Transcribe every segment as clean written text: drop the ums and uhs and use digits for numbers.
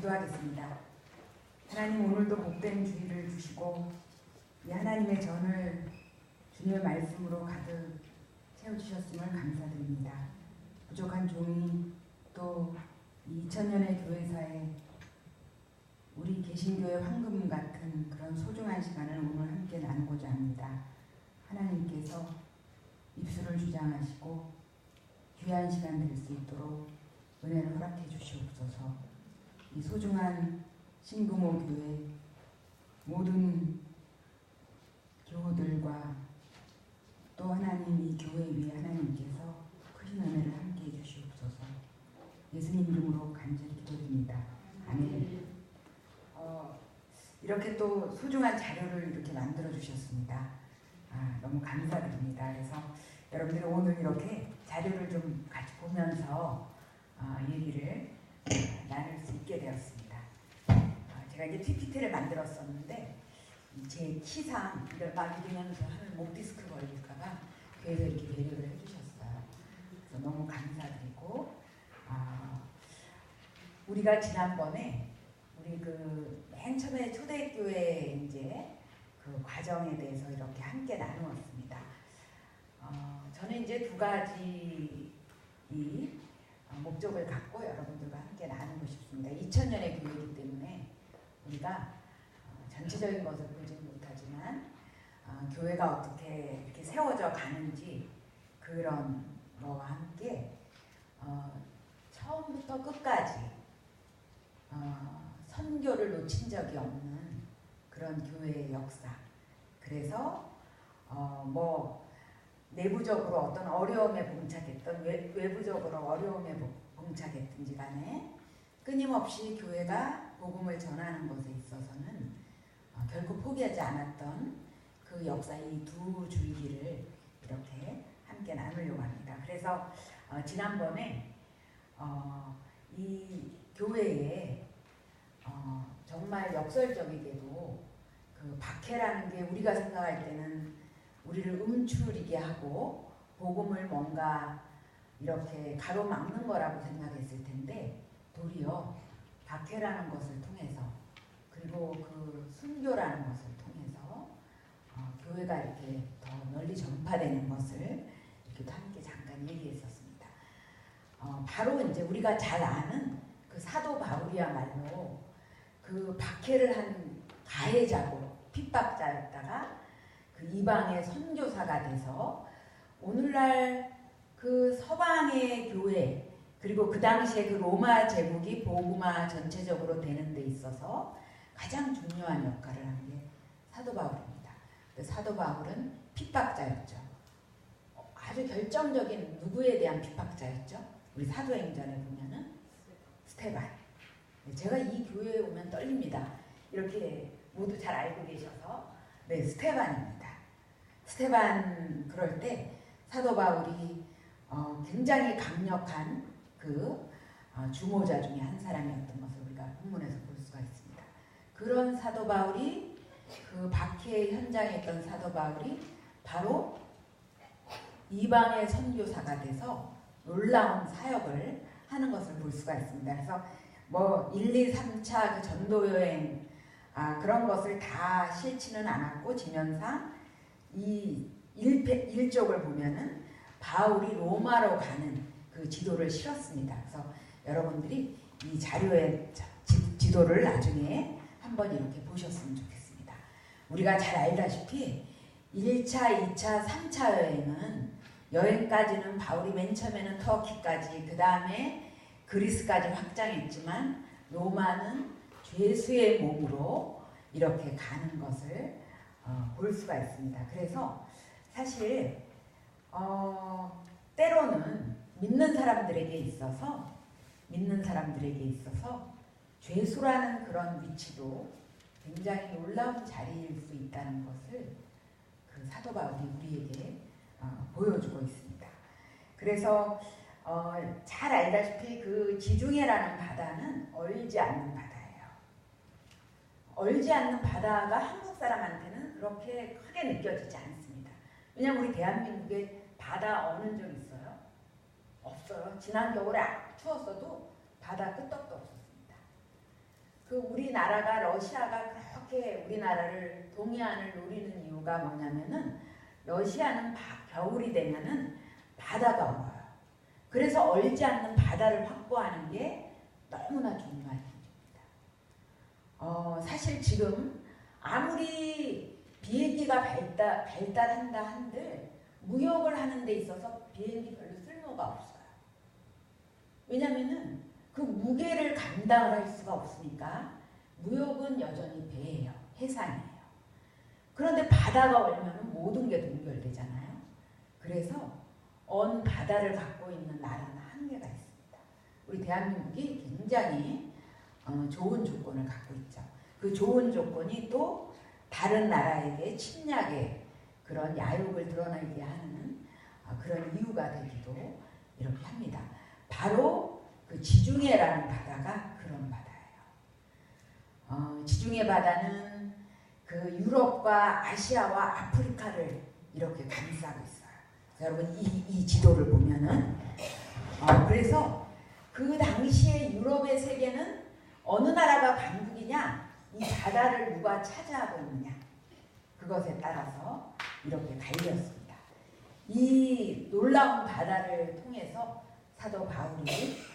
기도하겠습니다. 하나님, 오늘도 복된 주의를 주시고 이 하나님의 전을 주님의 말씀으로 가득 채워주셨음을 감사드립니다. 부족한 종이 또 2000년의 교회사에 우리 개신교의 황금 같은 그런 소중한 시간을 오늘 함께 나누고자 합니다. 하나님께서 입술을 주장하시고 귀한 시간 될 수 있도록 은혜를 허락해 주시옵소서. 이 소중한 신금호 교회 모든 교우들과 또 하나님 이 교회 위에 하나님께서 크신 은혜를 함께 해 주시옵소서. 예수님 이름으로 간절히 기도드립니다. 아멘. 이렇게 또 소중한 자료를 이렇게 만들어 주셨습니다. 너무 감사드립니다. 그래서 여러분들이 오늘 이렇게 자료를 좀 같이 보면서 얘기를 나눌 수 있게 되었습니다. 제가 이제 PPT를 만들었었는데 제 키상 막 이러면서 하면 목 디스크 걸릴까봐 그래서 이렇게 배려를 해주셨어요. 그래서 너무 감사드리고 우리가 지난번에 우리 그 맨 처음에 초대교회 이제 그 과정에 대해서 이렇게 함께 나누었습니다. 저는 이제 두 가지 이 목적을 갖고 여러분들과 함께 나누고 싶습니다. 2000년의 교회이기 때문에 우리가 전체적인 것을 보지는 못하지만 교회가 어떻게 이렇게 세워져 가는지 그런 거와 함께 처음부터 끝까지 선교를 놓친 적이 없는 그런 교회의 역사. 그래서 뭐 내부적으로 어떤 어려움에 봉착했던 외부적으로 어려움에 봉착했든지 간에 끊임없이 교회가 복음을 전하는 것에 있어서는 결코 포기하지 않았던 그 역사 이 두 줄기를 이렇게 함께 나누려고 합니다. 그래서 지난번에 이 교회에 정말 역설적이게도 그 박해라는 게 우리가 생각할 때는 우리를 움츠리게 하고 복음을 뭔가 이렇게 가로막는 거라고 생각했을 텐데 도리어 박해라는 것을 통해서 그리고 그 순교라는 것을 통해서 교회가 이렇게 더 널리 전파되는 것을 이렇게 함께 잠깐 얘기했었습니다. 바로 이제 우리가 잘 아는 그 사도 바울이야말로 그 박해를 한 가해자고 핍박자였다가 그 이방의 선교사가 돼서 오늘날 그 서방의 교회 그리고 그 당시에 그 로마 제국이 복음화 전체적으로 되는 데 있어서 가장 중요한 역할을 한 게 사도 바울입니다. 사도 바울은 핍박자였죠. 아주 결정적인 누구에 대한 핍박자였죠? 우리 사도행전에 보면은 스테반. 제가 이 교회에 오면 떨립니다. 이렇게 모두 잘 알고 계셔서 네, 스테반입니다. 스테반 그럴 때 사도 바울이 굉장히 강력한 그 주모자 중에 한 사람이었던 것을 우리가 본문에서 볼 수가 있습니다. 그런 사도 바울이 그 박해 현장에 있던 사도 바울이 바로 이방의 선교사가 돼서 놀라운 사역을 하는 것을 볼 수가 있습니다. 그래서 뭐 1, 2, 3차 그 전도 여행 그런 것을 다 싫지는 않았고 지면상 이 1쪽을 보면은 바울이 로마로 가는 그 지도를 실었습니다. 그래서 여러분들이 이 자료의 지도를 나중에 한번 이렇게 보셨으면 좋겠습니다. 우리가 잘 알다시피 1차, 2차, 3차 여행까지는 바울이 맨 처음에는 터키까지 그 다음에 그리스까지 확장했지만 로마는 죄수의 몸으로 이렇게 가는 것을 볼 수가 있습니다. 그래서 사실 때로는 믿는 사람들에게 있어서 죄수라는 그런 위치도 굉장히 놀라운 자리일 수 있다는 것을 그 사도 바울이 우리에게 보여주고 있습니다. 그래서 잘 알다시피 그 지중해라는 바다는 얼지 않는 바다예요. 얼지 않는 바다가 한국 사람한테는 그렇게 크게 느껴지지 않습니다. 왜냐하면 우리 대한민국에 바다 어는 적 있어요? 없어요. 지난 겨울에 추웠어도 바다 끄떡도 없었습니다. 그 우리나라가 러시아가 그렇게 우리나라를 동해안을 노리는 이유가 뭐냐면은 러시아는 겨울이 되면은 바다가 얼어요. 그래서 얼지 않는 바다를 확보하는 게 너무나 중요한 일입니다. 사실 지금 아무리 비행기가 발달한다 한들 무역을 하는 데 있어서 비행기 별로 쓸모가 없어요. 왜냐면은 그 무게를 감당을 할 수가 없으니까 무역은 여전히 배예요. 해상이에요. 그런데 바다가 얼면 모든 게 동결되잖아요. 그래서 언 바다를 갖고 있는 나라는 한계가 있습니다. 우리 대한민국이 굉장히 좋은 조건을 갖고 있죠. 그 좋은 조건이 또 다른 나라에게 침략의 그런 야욕을 드러내게 하는 그런 이유가 되기도 이렇게 합니다. 바로 그 지중해라는 바다가 그런 바다예요. 지중해 바다는 그 유럽과 아시아와 아프리카를 이렇게 감싸고 있어요. 여러분 이 지도를 보면은 그래서 그 당시에 유럽의 세계는 어느 나라가 강국이냐, 이 바다를 누가 차지하고 있느냐, 그것에 따라서 이렇게 갈렸습니다. 이 놀라운 바다를 통해서 사도 바울이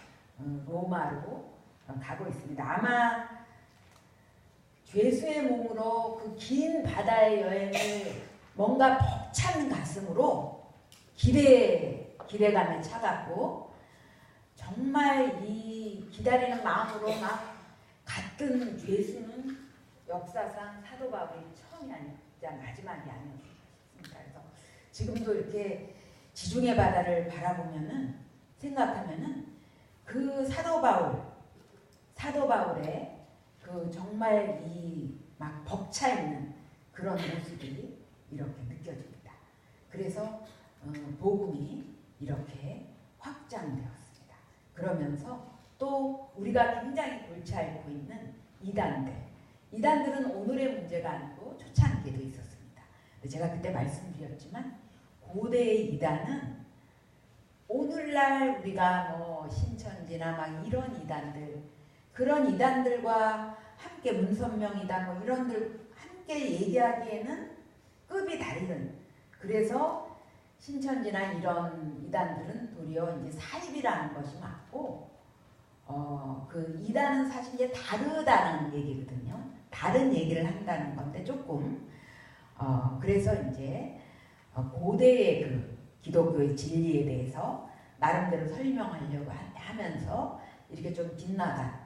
로마로 가고 있습니다. 아마 죄수의 몸으로 그 긴 바다의 여행을 뭔가 벅찬 가슴으로 기대감에 차갖고 정말 이 기다리는 마음으로 막 갔던 죄수는 역사상 사도 바울이 처음이 아니자 마지막이 아니었습니다. 그래서 지금도 이렇게 지중해 바다를 바라보면은 생각하면은 그 사도 바울의 그 정말 이 막 벅차 있는 그런 모습이 이렇게 느껴집니다. 그래서 복음이 이렇게 확장되었습니다. 그러면서 또 우리가 굉장히 골치 앓고 있는 이단들은 오늘의 문제가 아니고 초창기에도 있었습니다. 제가 그때 말씀드렸지만 고대의 이단은 오늘날 우리가 뭐 신천지나 막 이런 이단들, 그런 이단들과 함께 문선명이다 뭐 이런들 함께 얘기하기에는 급이 다른, 그래서 신천지나 이런 이단들은 도리어 이제 사입이라는 것이 맞고 그 이단은 사실 이제 다르다는 얘기거든요. 다른 얘기를 한다는 건데 조금 그래서 이제 고대의 그 기독교의 진리에 대해서 나름대로 설명하려고 하면서 이렇게 좀 빗나간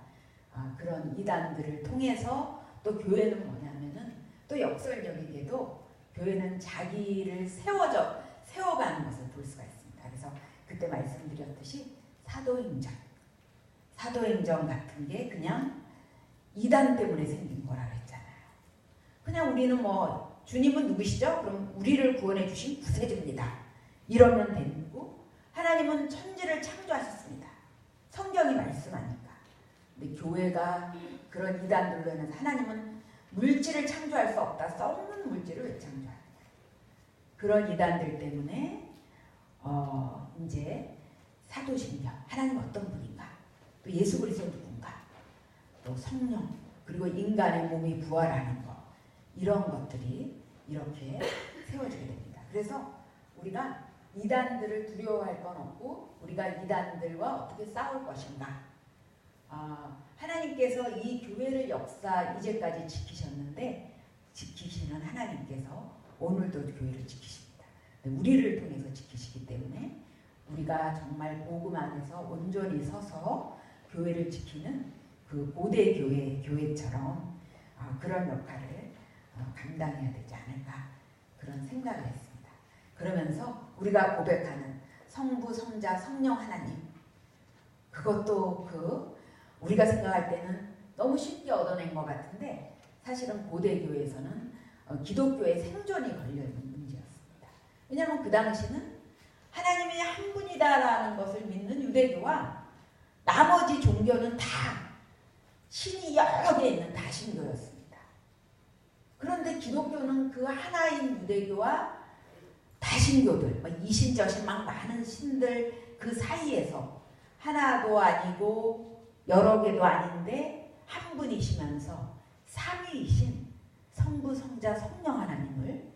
그런 이단들을 통해서 또 교회는 뭐냐면은 또 역설적이게도 교회는 자기를 세워가는 것을 볼 수가 있습니다. 그래서 그때 말씀드렸듯이 사도행전 같은 게 그냥 이단 때문에 생긴 거라고 했잖아요. 그냥 우리는 뭐 주님은 누구시죠? 그럼 우리를 구원해 주신 구세주입니다. 이러면 되고, 하나님은 천지를 창조하셨습니다. 성경이 말씀하니까. 근데 교회가 그런 이단들로 인해서 하나님은 물질을 창조할 수 없다. 썩는 물질을 왜 창조하느냐. 그런 이단들 때문에 이제 사도신경, 하나님 어떤 분인가, 또 예수 그리스도 누군가, 또 성령, 그리고 인간의 몸이 부활하는 것, 이런 것들이 이렇게 세워지게 됩니다. 그래서 우리가 이단들을 두려워할 건 없고 우리가 이단들과 어떻게 싸울 것인가. 하나님께서 이 교회를 이제까지 지키셨는데 지키시는 하나님께서 오늘도 교회를 지키십니다. 우리를 통해서 지키시기 때문에 우리가 정말 복음 안에서 온전히 서서 교회를 지키는 그 고대 교회처럼 그런 역할을 감당해야 되지 않을까, 그런 생각을 했습니다. 그러면서 우리가 고백하는 성부, 성자, 성령 하나님, 그것도 우리가 생각할 때는 너무 쉽게 얻어낸 것 같은데 사실은 고대 교회에서는 기독교의 생존이 걸려있는 문제였습니다. 왜냐하면 그 당시는 하나님이 한 분이다라는 것을 믿는 유대교와 나머지 종교는 다 신이 여러 개 있는 다신교였습니다. 그런데 기독교는 그 하나인 유대교와 다신교들, 이신저신 막 많은 신들 그 사이에서 하나도 아니고 여러 개도 아닌데 한 분이시면서 삼위이신 성부, 성자, 성령 하나님을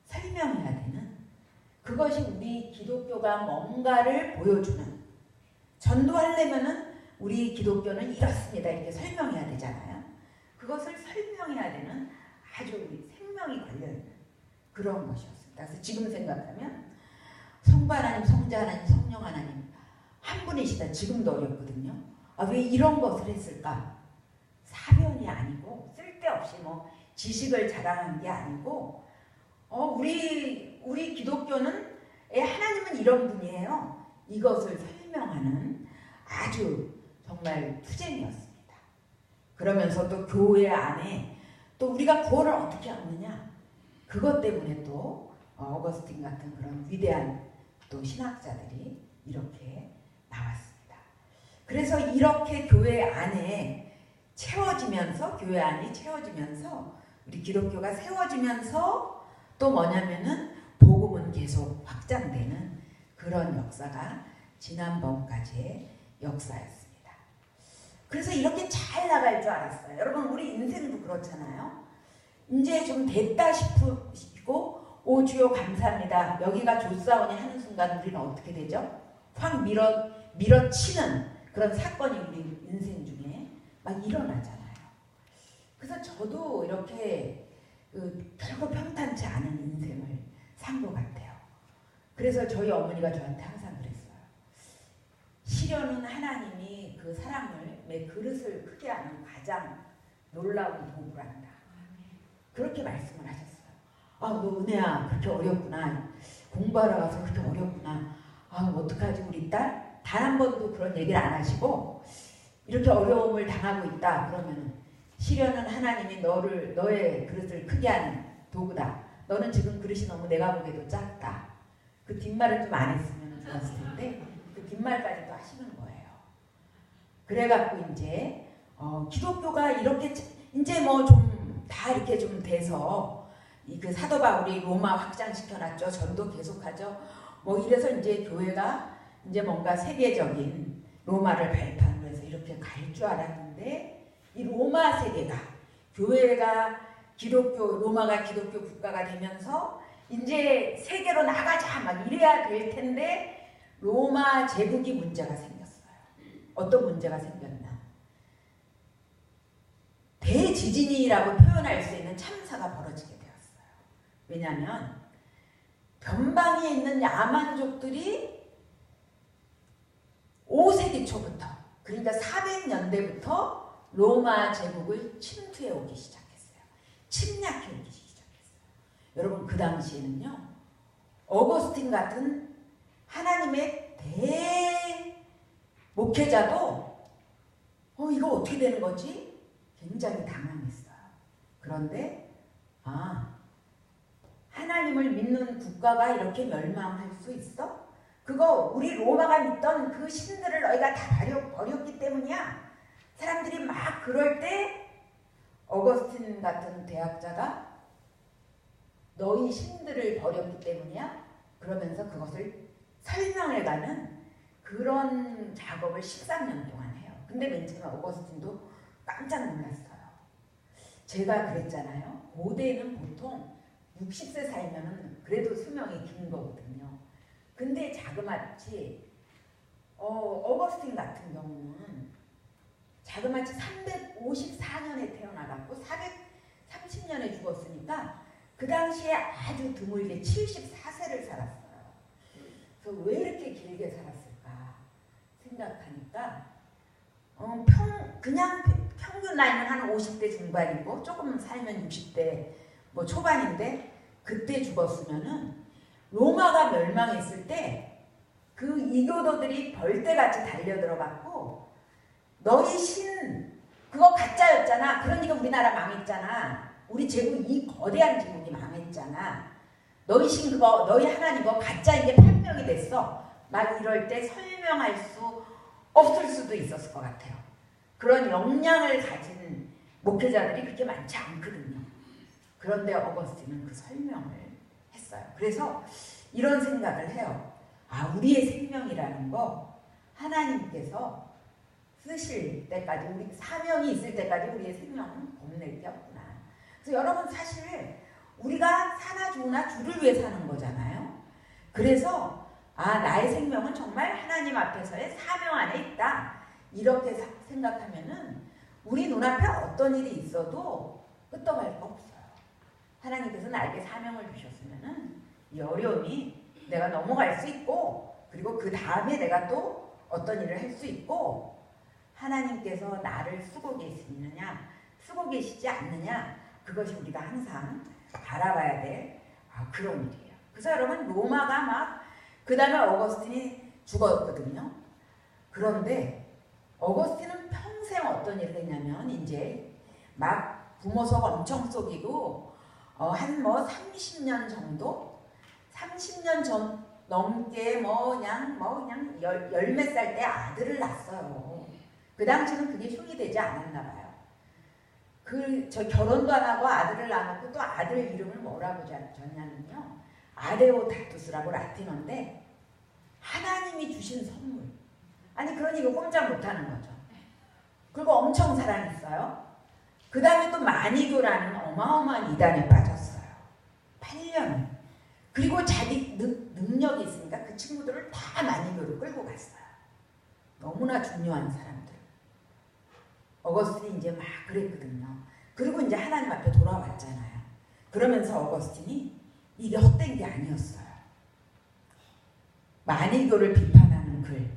설명해야 되는, 그것이 우리 기독교가 뭔가를 보여주는, 전도하려면은 우리 기독교는 이렇습니다 이렇게 설명해야 되잖아요. 그것을 설명해야 되는 아주 우리 생명이 걸려있는 그런 것이었습니다. 그래서 지금 생각하면 성부 하나님, 성자 하나님, 성령 하나님 한 분이시다. 지금도 어렵거든요. 아, 왜 이런 것을 했을까? 사변이 아니고 쓸데없이 뭐 지식을 자랑한 게 아니고 우리 기독교는 하나님은 이런 분이에요. 이것을 설명하는 아주 정말 투쟁이었습니다. 그러면서 또 교회 안에 또 우리가 구원을 어떻게 얻느냐, 그것 때문에 또 어거스틴 같은 그런 위대한 또 신학자들이 이렇게 나왔습니다. 그래서 이렇게 교회 안에 채워지면서, 교회 안이 채워지면서 우리 기독교가 세워지면서 또 뭐냐면은 복음은 계속 확장되는 그런 역사가 지난번까지의 역사였습니다. 그래서 이렇게 잘 나갈 줄 알았어요. 여러분 우리 인생도 그렇잖아요. 이제 좀 됐다 싶고 오 주여 감사합니다. 여기가 좋사오니 하는 순간 우리는 어떻게 되죠? 확 밀어치는 그런 사건이 우리 인생 중에 막 일어나잖아요. 그래서 저도 이렇게 별거 평탄치 않은 인생을 산 것 같아요. 그래서 저희 어머니가 저한테 항상 그랬어요. 시련은 하나님이 그 사람의 그릇을 크게 하는 가장 놀라운 도구란다. 그렇게 말씀을 하셨어요. 아, 너 은혜야 그렇게 어렵구나. 공부하러 가서 그렇게 어렵구나. 아, 어떡하지 우리 딸? 단 한 번도 그런 얘기를 안 하시고 이렇게 어려움을 당하고 있다. 그러면 시련은 하나님이 너의 그릇을 크게 하는 도구다. 너는 지금 그릇이 너무 내가 보기에도 작다. 그 뒷말을 좀 안 했으면 좋았을 텐데 그 뒷말까지도 하시는 거예요. 그래갖고 이제 기독교가 이렇게 이제 뭐 좀 다 이렇게 좀 돼서 그 사도 바울이 로마 확장시켜놨죠. 전도 계속하죠. 뭐 이래서 이제 교회가 이제 뭔가 세계적인 로마를 발판으로 해서 이렇게 갈 줄 알았는데 이 로마 세계가 교회가 로마가 기독교 국가가 되면서 이제 세계로 나가자 막 이래야 될 텐데 로마 제국이 문제가 생겼어요. 어떤 문제가 생겼나? 대지진이라고 표현할 수 있는 참사가 벌어지게 되었어요. 왜냐하면 변방에 있는 야만족들이 5세기 초부터, 그러니까 400년대부터 로마 제국을 침투해 오기 시작했어요. 침략해 오기 시작했어요. 여러분 그 당시에는요, 어거스틴 같은 하나님의 대목회자도 이거 어떻게 되는 거지? 굉장히 당황했어요. 그런데 하나님을 믿는 국가가 이렇게 멸망할 수 있어? 그거 우리 로마가 믿던 그 신들을 너희가 다 버렸기 때문이야. 사람들이 막 그럴 때 어거스틴 같은 대학자가 너희 신들을 버렸기 때문이야? 그러면서 그것을 설명해가는 그런 작업을 13년 동안 해요. 근데 맨 처음에 어거스틴도 깜짝 놀랐어요. 제가 그랬잖아요. 고대는 보통 60세 살면은 그래도 수명이 긴 거거든요. 근데 자그마치 어거스틴 같은 경우는 자그마치 354년에 태어나갖고 430년에 죽었으니까 그 당시에 아주 드물게 74세를 살았어요. 그래서 왜 이렇게 길게 살았을까 생각하니까 그냥 평균 나이는 한 50대 중반이고 조금 살면 60대 뭐 초반인데 그때 죽었으면은 로마가 멸망했을 때 그 이교도들이 벌떼같이 달려들어갖고 너희 신 그거 가짜였잖아. 그러니까 우리나라 망했잖아. 우리 제국 이 거대한 제국이 망했잖아. 너희 신 그거 너희 하나님 그거 가짜인 게 판명이 됐어. 막 이럴 때 설명할 수 없을 수도 있었을 것 같아요. 그런 역량을 가진 목회자들이 그렇게 많지 않거든요. 그런데 어거스틴은 그 설명을 했어요. 그래서 이런 생각을 해요. 우리의 생명이라는 거 하나님께서 쓰실 때까지, 우리 사명이 있을 때까지 우리의 생명은 겁낼 게 없구나. 그래서 여러분, 사실 우리가 사나 죽으나 주를 위해 사는 거잖아요. 그래서 나의 생명은 정말 하나님 앞에서의 사명 안에 있다, 이렇게 생각하면은 우리 눈앞에 어떤 일이 있어도 끄떡할 거 없어요. 하나님께서 나에게 사명을 주셨으면은 이 어려움이 내가 넘어갈 수 있고, 그리고 그 다음에 내가 또 어떤 일을 할 수 있고, 하나님께서 나를 쓰고 계시느냐 쓰고 계시지 않느냐, 그것이 우리가 항상 바라봐야 될 그런 일이에요. 그래서 여러분, 로마가 막 그 다음에 어거스틴이 죽었거든요. 그런데 어거스틴은 평생 어떤 일을 했냐면, 이제 막 부모석 엄청 속이고 한 30년 정도, 30년 전 넘게 그냥 열 몇 살 때 아들을 낳았어요. 그 당시는 그게 흉이 되지 않았나 봐요. 저 결혼도 안 하고 아들을 낳았고, 또 아들 이름을 뭐라고 졌냐면요, 아레오다투스라고 라틴어인데 하나님이 주신 선물. 아니, 그러니 이거 꼼짝 못하는 거죠. 그리고 엄청 사랑했어요. 그 다음에 또 마니교라는 어마어마한 이단에 빠졌어요. 8년. 그리고 자기 능력이 있으니까 그 친구들을 다 마니교로 끌고 갔어요. 너무나 중요한 사람들. 어거스틴이 이제 막 그랬거든요. 그리고 이제 하나님 앞에 돌아왔잖아요. 그러면서 어거스틴이 이게 헛된 게 아니었어요. 마니교를 비판하는 글,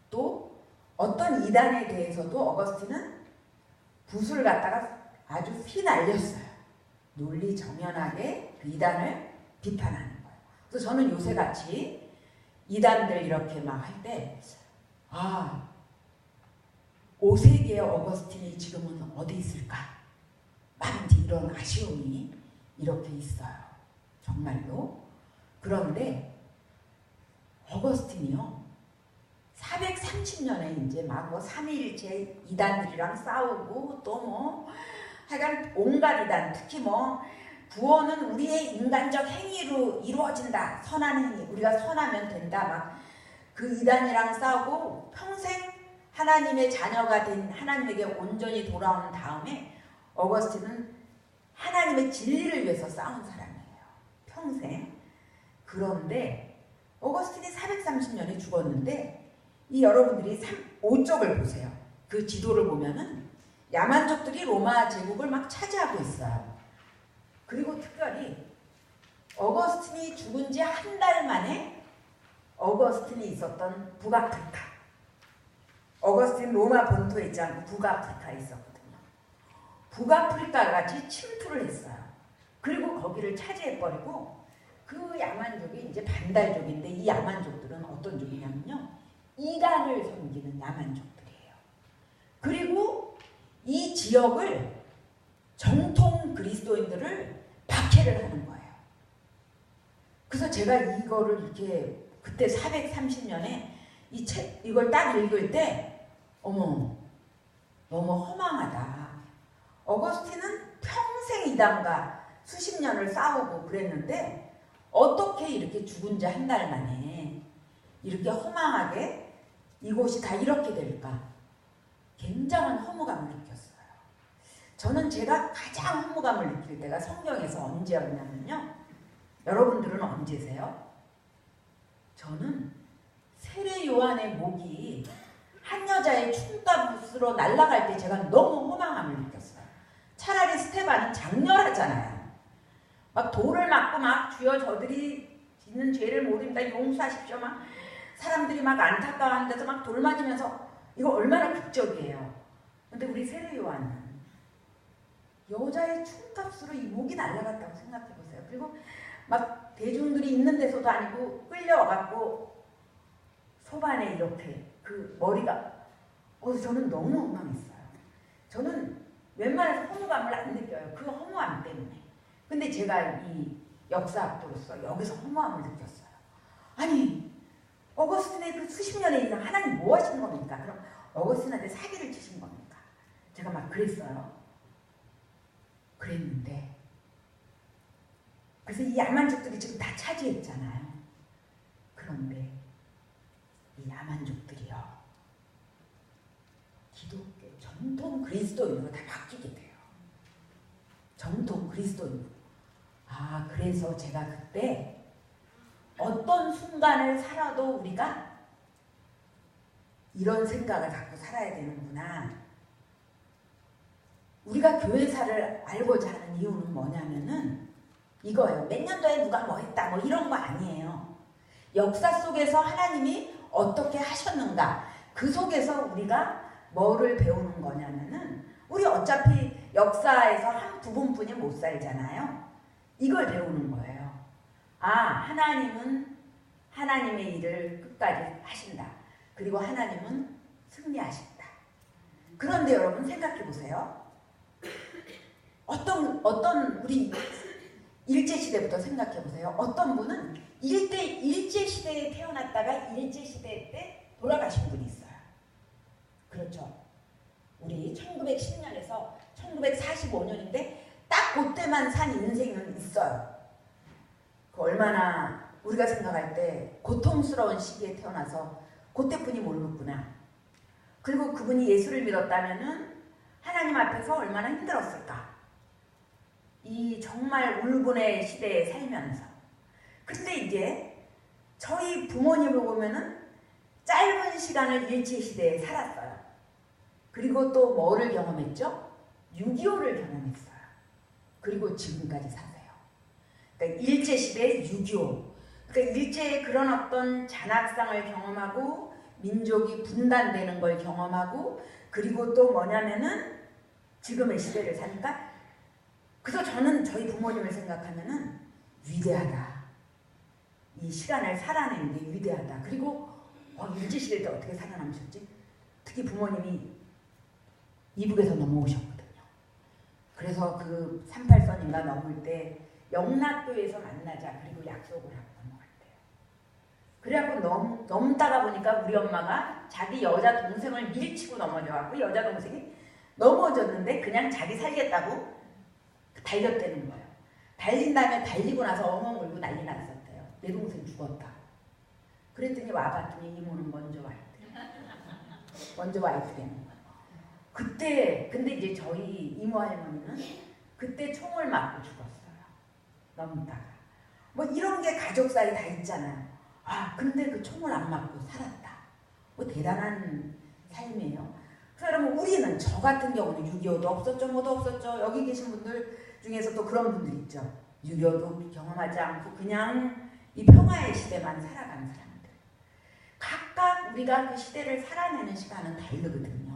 또 어떤 이단에 대해서도 어거스틴은 붓을 갖다가 아주 휘날렸어요. 논리정연하게 그 이단을 비판하는 거예요. 그래서 저는 요새같이 이단들 이렇게 막 할 때 5세기의 어거스틴이 지금은 어디 있을까? 막 이제 이런 아쉬움이 이렇게 있어요. 정말로. 그런데 어거스틴이요, 430년에 이제 막 삼위일체 이단들이랑 싸우고, 또 하여간 온갖 이단, 특히 구원은 우리의 인간적 행위로 이루어진다, 선한 행위, 우리가 선하면 된다, 막 그 이단이랑 싸우고 평생 하나님의 자녀가 된, 하나님에게 온전히 돌아온 다음에 어거스틴은 하나님의 진리를 위해서 싸운 사람이에요. 평생. 그런데 어거스틴이 430년에 죽었는데, 이 여러분들이 5쪽을 보세요. 그 지도를 보면은 야만족들이 로마 제국을 막 차지하고 있어요. 그리고 특별히 어거스틴이 죽은 지 한 달 만에 어거스틴이 있었던 북아프리카, 어거스틴 로마 본토에 있지 않고 북아프리카에 있었거든요. 북아프리카 같이 침투를 했어요. 그리고 거기를 차지해버리고, 그 야만족이 이제 반달족인데, 이 야만족들은 어떤 족이냐면요, 이단을 섬기는 야만족들이에요. 그리고 이 지역을 정통 그리스도인들을 박해를 하는 거예요. 그래서 제가 이거를 이렇게 그때 430년에 이 책 이걸 딱 읽을 때 어머, 너무 허망하다. 어거스틴은 평생 이단과 수십 년을 싸우고 그랬는데 어떻게 이렇게 죽은 지 한 달 만에 이렇게 허망하게 이곳이 다 이렇게 될까? 굉장한 허무감을 느꼈어요. 저는 제가 가장 허무감을 느낄 때가 성경에서 언제였냐면요, 여러분들은 언제세요? 저는 세례 요한의 목이 한 여자의 춤값으로 날아갈 때 제가 너무 허망함을 느꼈어요. 차라리 스테반은 장렬하잖아요. 막 돌을 맞고 막 주여 저들이 짓는 죄를 모릅니다, 용서하십시오, 막 사람들이 막 안타까워하는 데서 막 돌 맞으면서, 이거 얼마나 극적이에요. 근데 우리 세례 요한은 여자의 춤값으로 이 목이 날아갔다고 생각해보세요. 그리고 막 대중들이 있는 데서도 아니고 끌려와갖고 소반에 이렇게 그 머리가, 저는 너무 허망했어요. 저는 웬만해서 허무감을 안 느껴요. 그 허무함 때문에. 근데 제가 이 역사학도로서 여기서 허무함을 느꼈어요. 아니, 어거스틴의 그 수십 년의 인생 하나님 뭐 하신 겁니까? 그럼 어거스틴한테 사기를 치신 겁니까? 제가 막 그랬어요. 그랬는데, 그래서 이 야만족들이 지금 다 차지했잖아요. 그런데 이 야만족들이요, 정통 그리스도인으로 다 바뀌게 돼요. 정통 그리스도인으로. 아, 그래서 제가 그때 어떤 순간을 살아도 우리가 이런 생각을 갖고 살아야 되는구나. 우리가 교회사를 알고자 하는 이유는 뭐냐면은 이거예요. 몇 년도에 누가 뭐 했다 뭐 이런 거 아니에요. 역사 속에서 하나님이 어떻게 하셨는가, 그 속에서 우리가 뭐를 배우는 거냐면은 우리 어차피 역사에서 한 부분뿐이 못 살잖아요. 이걸 배우는 거예요. 아, 하나님은 하나님의 일을 끝까지 하신다. 그리고 하나님은 승리하신다. 그런데 여러분 생각해 보세요. 어떤 우리 일제시대부터 생각해 보세요. 어떤 분은 일제시대에 태어났다가 일제시대 때 돌아가신 분이 있어요. 그렇죠. 우리 1910년에서 1945년인데 딱 그때만 산 인생은 있어요. 그 얼마나 우리가 생각할 때 고통스러운 시기에 태어나서 그때뿐이 모르겠구나. 그리고 그분이 예수를 믿었다면은 하나님 앞에서 얼마나 힘들었을까. 이 정말 울분의 시대에 살면서. 근데 이제 저희 부모님을 보면은 짧은 시간을 일제시대에 살았어요. 그리고 또 뭐를 경험했죠? 6.25를 경험했어요. 그리고 지금까지 사세요. 그러니까 일제시대 6.25. 그러니까 일제의 그런 어떤 잔악상을 경험하고 민족이 분단되는 걸 경험하고 그리고 또 뭐냐면은 지금의 시대를 사니까 그래서 저는 저희 부모님을 생각하면은 위대하다. 이 시간을 살아내는 게 위대하다. 그리고 일제시대 때 어떻게 살아남으셨지? 특히 부모님이 이북에서 넘어오셨거든요. 그래서 그 38선인가 넘을 때 영락교에서 만나자 그리고 약속을 하고 넘어갔대요. 그래갖고 넘다가 보니까 우리 엄마가 자기 여자 동생을 밀치고 넘어져갖고 여자 동생이 넘어졌는데 그냥 자기 살겠다고 달렸다는 거예요. 달린 다음에 달리고 나서 엉엉 울고 난리 났었대요. 내 동생 죽었다. 그랬더니 와봤더니 이모는 먼저 와있대요. 먼저 와있대는 거예요. 그때 근데 이제 저희 이모 할머니는 그때 총을 맞고 죽었어요. 넘다가. 뭐 이런 게 가족사이 다 있잖아요. 아 근데 그 총을 안 맞고 살았다. 뭐 대단한 삶이에요. 그래서 여러분 우리는 저 같은 경우는 6.25도 없었죠. 뭐도 없었죠. 여기 계신 분들 중에서 또 그런 분들 있죠. 6.25도 경험하지 않고 그냥 이 평화의 시대만 살아간 사람들. 각각 우리가 그 시대를 살아내는 시간은 다르거든요.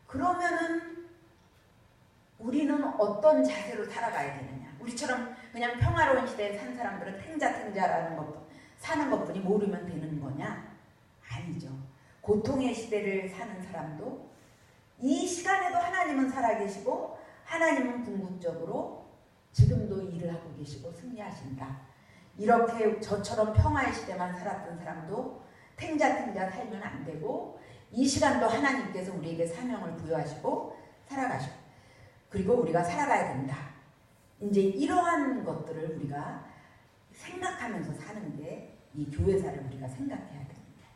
그러면은 우리는 어떤 자세로 살아가야 되느냐. 우리처럼 그냥 평화로운 시대에 산 사람들은 탱자라는 것 사는 것뿐이 모르면 되는 거냐? 아니죠. 고통의 시대를 사는 사람도 이 시간에도 하나님은 살아계시고 하나님은 궁극적으로 지금도 일을 하고 계시고 승리하신다. 이렇게 저처럼 평화의 시대만 살았던 사람도 탱자 살면 안 되고 이 시간도 하나님께서 우리에게 사명을 부여하시고 살아가시고 그리고 우리가 살아가야 된다. 이제 이러한 것들을 우리가 생각하면서 사는 게 이 교회사를 우리가 생각해야 됩니다.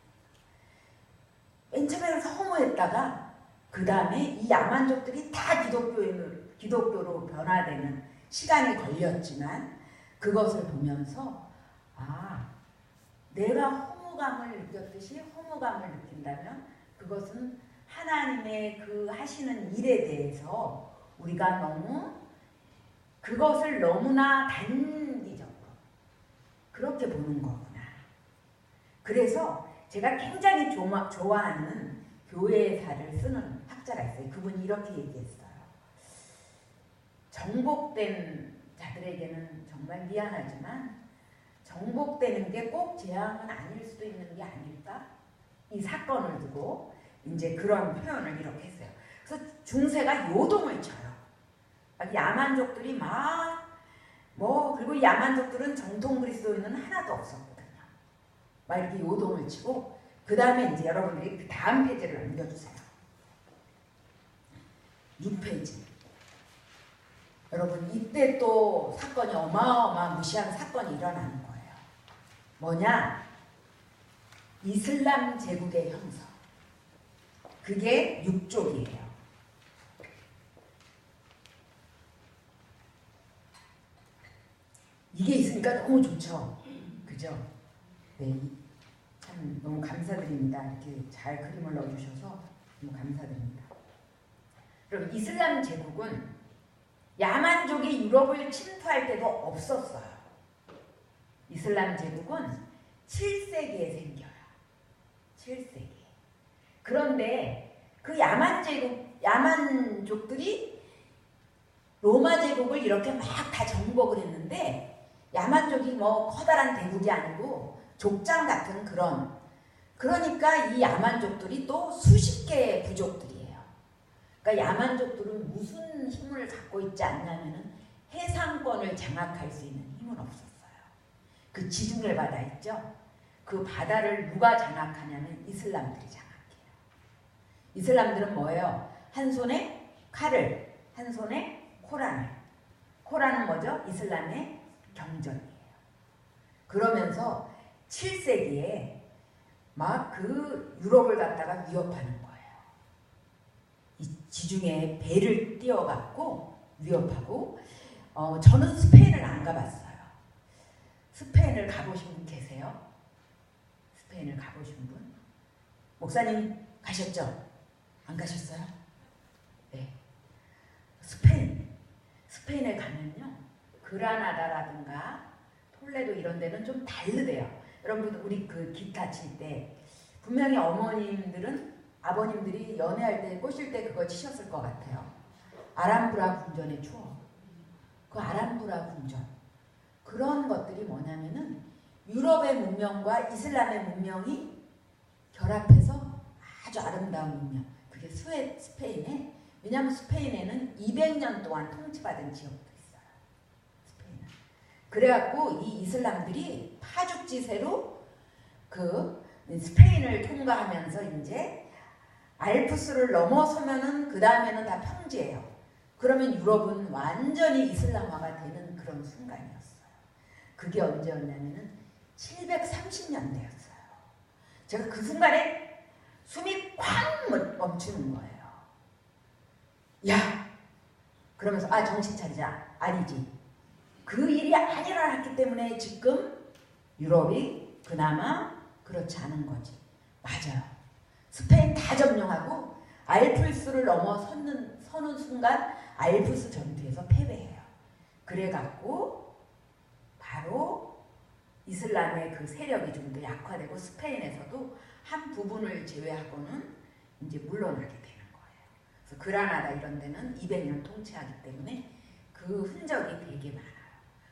맨 처음에는 허무했다가 그 다음에 이 야만족들이 다 기독교로 변화되는 시간이 걸렸지만 그것을 보면서 아 내가 허무감을 느꼈듯이 허무감을 느낀다면 그것은 하나님의 그 하시는 일에 대해서 우리가 너무 그것을 너무나 단기적으로 그렇게 보는 거구나. 그래서 제가 굉장히 좋아하는 교회사를 쓰는 학자가 있어요. 그분이 이렇게 얘기했어요. 정복된 자들에게는 정말 미안하지만 정복되는 게 꼭 재앙은 아닐 수도 있는 게 아닐까? 이 사건을 두고 이제 그런 표현을 이렇게 했어요. 그래서 중세가 요동을 쳐요. 야만족들이 그리고 이 야만족들은 정통 그리스도인은 하나도 없었거든요. 막 이렇게 요동을 치고 그 다음에 이제 여러분들이 그 다음 페이지를 넘겨주세요. 6페이지. 여러분 이때 또 사건이 어마어마무시한 사건이 일어나는 거예요. 뭐냐? 이슬람 제국의 형성. 그게 육족이에요. 이게 있으니까 너무 좋죠. 그죠? 네, 참 너무 감사드립니다. 이렇게 잘 그림을 넣어주셔서 너무 감사드립니다. 그럼 이슬람 제국은 야만족이 유럽을 침투할 때도 없었어요. 이슬람 제국은 7세기에 생겨요. 7세기. 그런데 그 야만족들이 로마 제국을 이렇게 막 다 정복을 했는데 야만족이 뭐 커다란 대국이 아니고 족장 같은 그러니까 이 야만족들이 또 수십 개의 부족들이에요. 그러니까 야만족들은 무슨 힘을 갖고 있지 않냐면은 해상권을 장악할 수 있는 힘은 없었어요. 그 지중해 바다 있죠? 그 바다를 누가 장악하냐면 이슬람들이 장악해요. 이슬람들은 뭐예요? 한 손에 칼을, 한 손에 코란을. 코란은 뭐죠? 이슬람의 경전이에요. 그러면서 7세기에 막 그 유럽을 갖다가 위협하는 거예요. 이 지중해에 배를 띄워갖고 위협하고 저는 스페인을 안 가봤어요. 스페인을 가보신 분 계세요? 스페인을 가보신 분? 목사님 가셨죠? 안 가셨어요? 네. 스페인에 가면요. 그라나다라든가 톨레도 이런 데는 좀 다르대요. 여러분 우리 그 기타 칠 때 분명히 아버님들이 연애할 때 꼬실 때 그거 치셨을 것 같아요. 아람브라 궁전의 추억. 그 아람브라 궁전. 그런 것들이 뭐냐면은 유럽의 문명과 이슬람의 문명이 결합해서 아주 아름다운 문명. 그게 스페인에, 왜냐하면 스페인에는 200년 동안 통치받은 지역도 있어요. 스페인은. 그래갖고 이 이슬람들이 파죽지세로 그 스페인을 통과하면서 이제 알프스를 넘어서면은 그 다음에는 다 평지예요. 그러면 유럽은 완전히 이슬람화가 되는 그런 순간이었어요. 그게 언제였냐면은 730년대였어요. 제가 그 순간에 숨이 쾅 멈추는 거예요. 야! 그러면서 정신 차리자. 아니지. 그 일이 안 일어났기 때문에 지금 유럽이 그나마 그렇지 않은 거지. 맞아요. 스페인 다 점령하고 알프스를 서는 순간 알프스 전투에서 패배해요. 그래갖고 바로 이슬람의 그 세력이 좀 더 약화되고 스페인에서도 한 부분을 제외하고는 이제 물러나게 되는 거예요. 그래서 그라나다 이런 데는 200년 통치하기 때문에 그 흔적이 되게 많아요.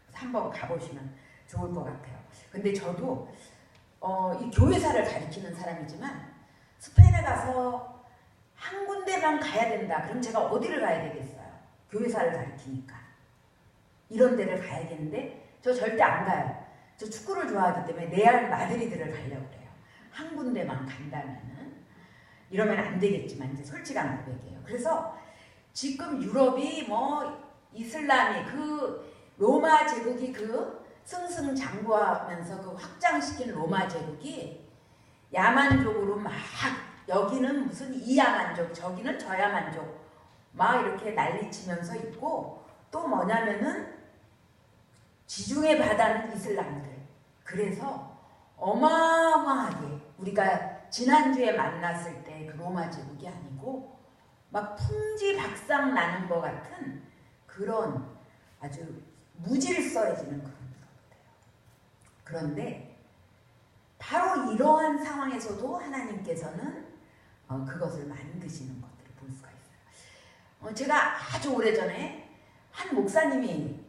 그래서 한번 가보시면 좋을 것 같아요. 근데 저도 이 교회사를 가리키는 사람이지만 스페인에 가서 한 군데만 가야 된다. 그럼 제가 어디를 가야 되겠어요? 교회사를 가리키니까. 이런 데를 가야겠는데 저 절대 안 가요. 저 축구를 좋아하기 때문에 레알 마드리드를 가려고 그래요. 한 군데만 간다면은. 이러면 안 되겠지만 이제 솔직한 고백이에요. 그래서 지금 유럽이 뭐 이슬람이 그 로마 제국이 그 승승장구하면서 그 확장시킨 로마 제국이 야만족으로 막 여기는 무슨 이 야만족 저기는 저 야만족 막 이렇게 난리치면서 있고 또 뭐냐면은 지중해 바다는 이슬람들. 그래서 어마어마하게 우리가 지난주에 만났을 때 그 로마 제국이 아니고 막 풍지박상 나는 것 같은 그런 아주 무질서해지는 그런 상태예요. 그런데 바로 이러한 상황에서도 하나님께서는 그것을 만드시는 것들을 볼 수가 있어요. 제가 아주 오래전에 한 목사님이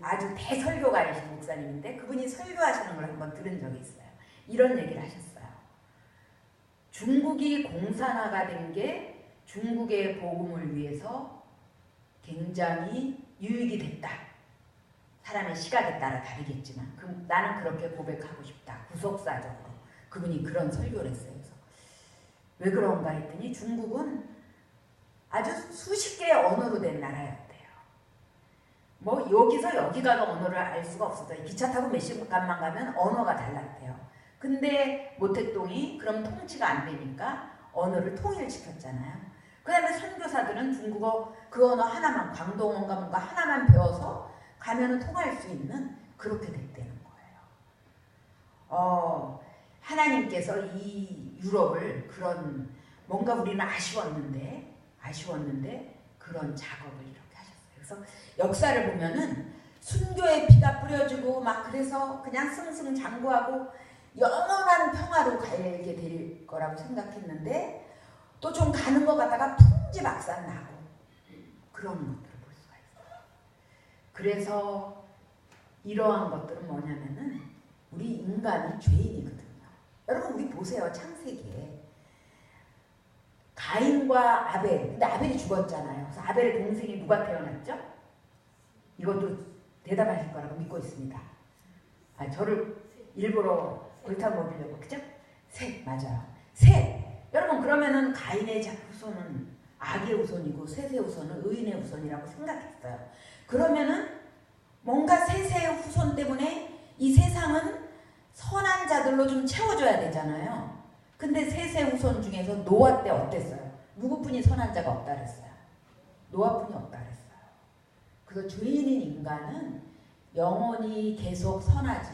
아주 대설교가이신 목사님인데 그분이 설교하시는 걸 한번 들은 적이 있어요. 이런 얘기를 하셨어요. 중국이 공산화가 된 게 중국의 복음을 위해서 굉장히 유익이 됐다. 사람의 시각에 따라 다르겠지만 나는 그렇게 고백하고 싶다. 구속사적으로. 그분이 그런 설교를 했어요. 그래서 왜 그런가 했더니 중국은 아주 수십 개의 언어로 된 나라였대요. 뭐 여기서 여기 가도 언어를 알 수가 없었어요. 기차 타고 몇 시간만 가면 언어가 달랐대요. 근데 모택동이 그럼 통치가 안 되니까 언어를 통일시켰잖아요. 그 다음에 선교사들은 중국어 그 언어 하나만, 광동어인가 뭔가 하나만 배워서 가면은 통할 수 있는 그렇게 됐다는 거예요. 하나님께서 이 유럽을 그런 뭔가 우리는 아쉬웠는데 그런 작업을 이렇게 하셨어요. 그래서 역사를 보면은 순교의 피가 뿌려지고 막 그래서 그냥 승승장구하고 영원한 평화로 가게 될 거라고 생각했는데 또 좀 가는 것 같다가 풍지박산 나고 그런 것들을 볼 수가 있어요. 그래서 이러한 것들은 뭐냐면은 우리 인간은 죄인이거든요. 여러분 우리 보세요. 창세기에 가인과 아벨, 근데 아벨이 죽었잖아요. 그래서 아벨의 동생이 누가 태어났죠? 이것도 대답하실 거라고 믿고 있습니다. 저를 일부러 골탕 먹이려고, 그죠? 셋, 맞아요. 셋! 여러분 그러면은 가인의 후손은 악의 후손이고 셋의 후손은 의인의 후손이라고 생각했어요. 그러면은 뭔가 셋의 후손 때문에 이 세상은 선한 자들로 좀 채워줘야 되잖아요. 근데 셋의 후손 중에서 노아 때 어땠어요? 누구뿐이 선한 자가 없다 그랬어요? 노아뿐이 없다 그랬어요. 그래서 죄인인 인간은 영원히 계속 선하지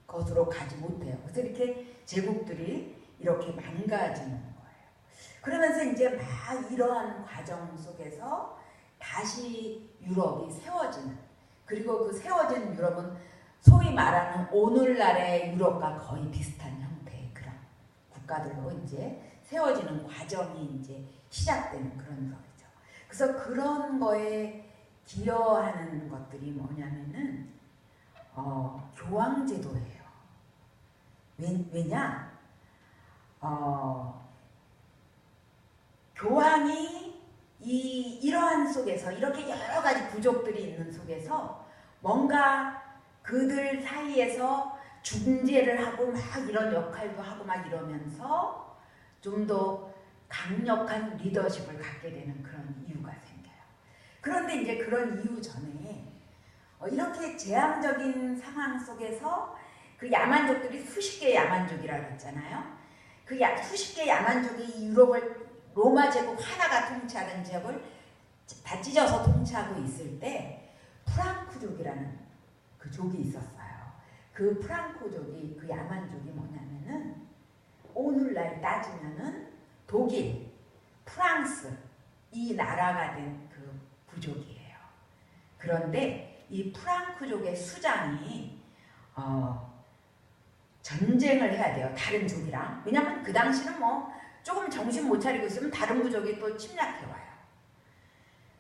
것으로 가지 못해요. 그래서 이렇게 제국들이 이렇게 망가지는 거예요. 그러면서 이제 막 이러한 과정 속에서 다시 유럽이 세워지는, 그리고 그 세워진 유럽은 소위 말하는 오늘날의 유럽과 거의 비슷한 형태의 그런 국가들로 이제 세워지는 과정이 이제 시작되는 그런 거죠. 그래서 그런 거에 기여하는 것들이 뭐냐면은 교황제도예요. 왜냐? 교황이 이러한 속에서 이렇게 여러 가지 부족들이 있는 속에서 뭔가 그들 사이에서 중재를 하고 막 이런 역할도 하고 막 이러면서 좀 더 강력한 리더십을 갖게 되는 그런 이유가 생겨요. 그런데 이제 그런 이유 전에 이렇게 재앙적인 상황 속에서 그 야만족들이 수십 개의 야만족이라고 했잖아요. 그 수십 개의 야만족이 유럽을 로마 제국 하나가 통치하는 지역을 다 찢어서 통치하고 있을 때 프랑크족이라는 그 족이 있었어요. 그 프랑크족이, 그 야만족이 뭐냐면은 오늘날 따지면은 독일, 프랑스 이 나라가 된 그 부족이에요. 그런데 이 프랑크족의 수장이 전쟁을 해야 돼요. 다른 족이랑. 왜냐면 그 당시는 뭐 조금 정신 못 차리고 있으면 다른 부족이 또 침략해 와요.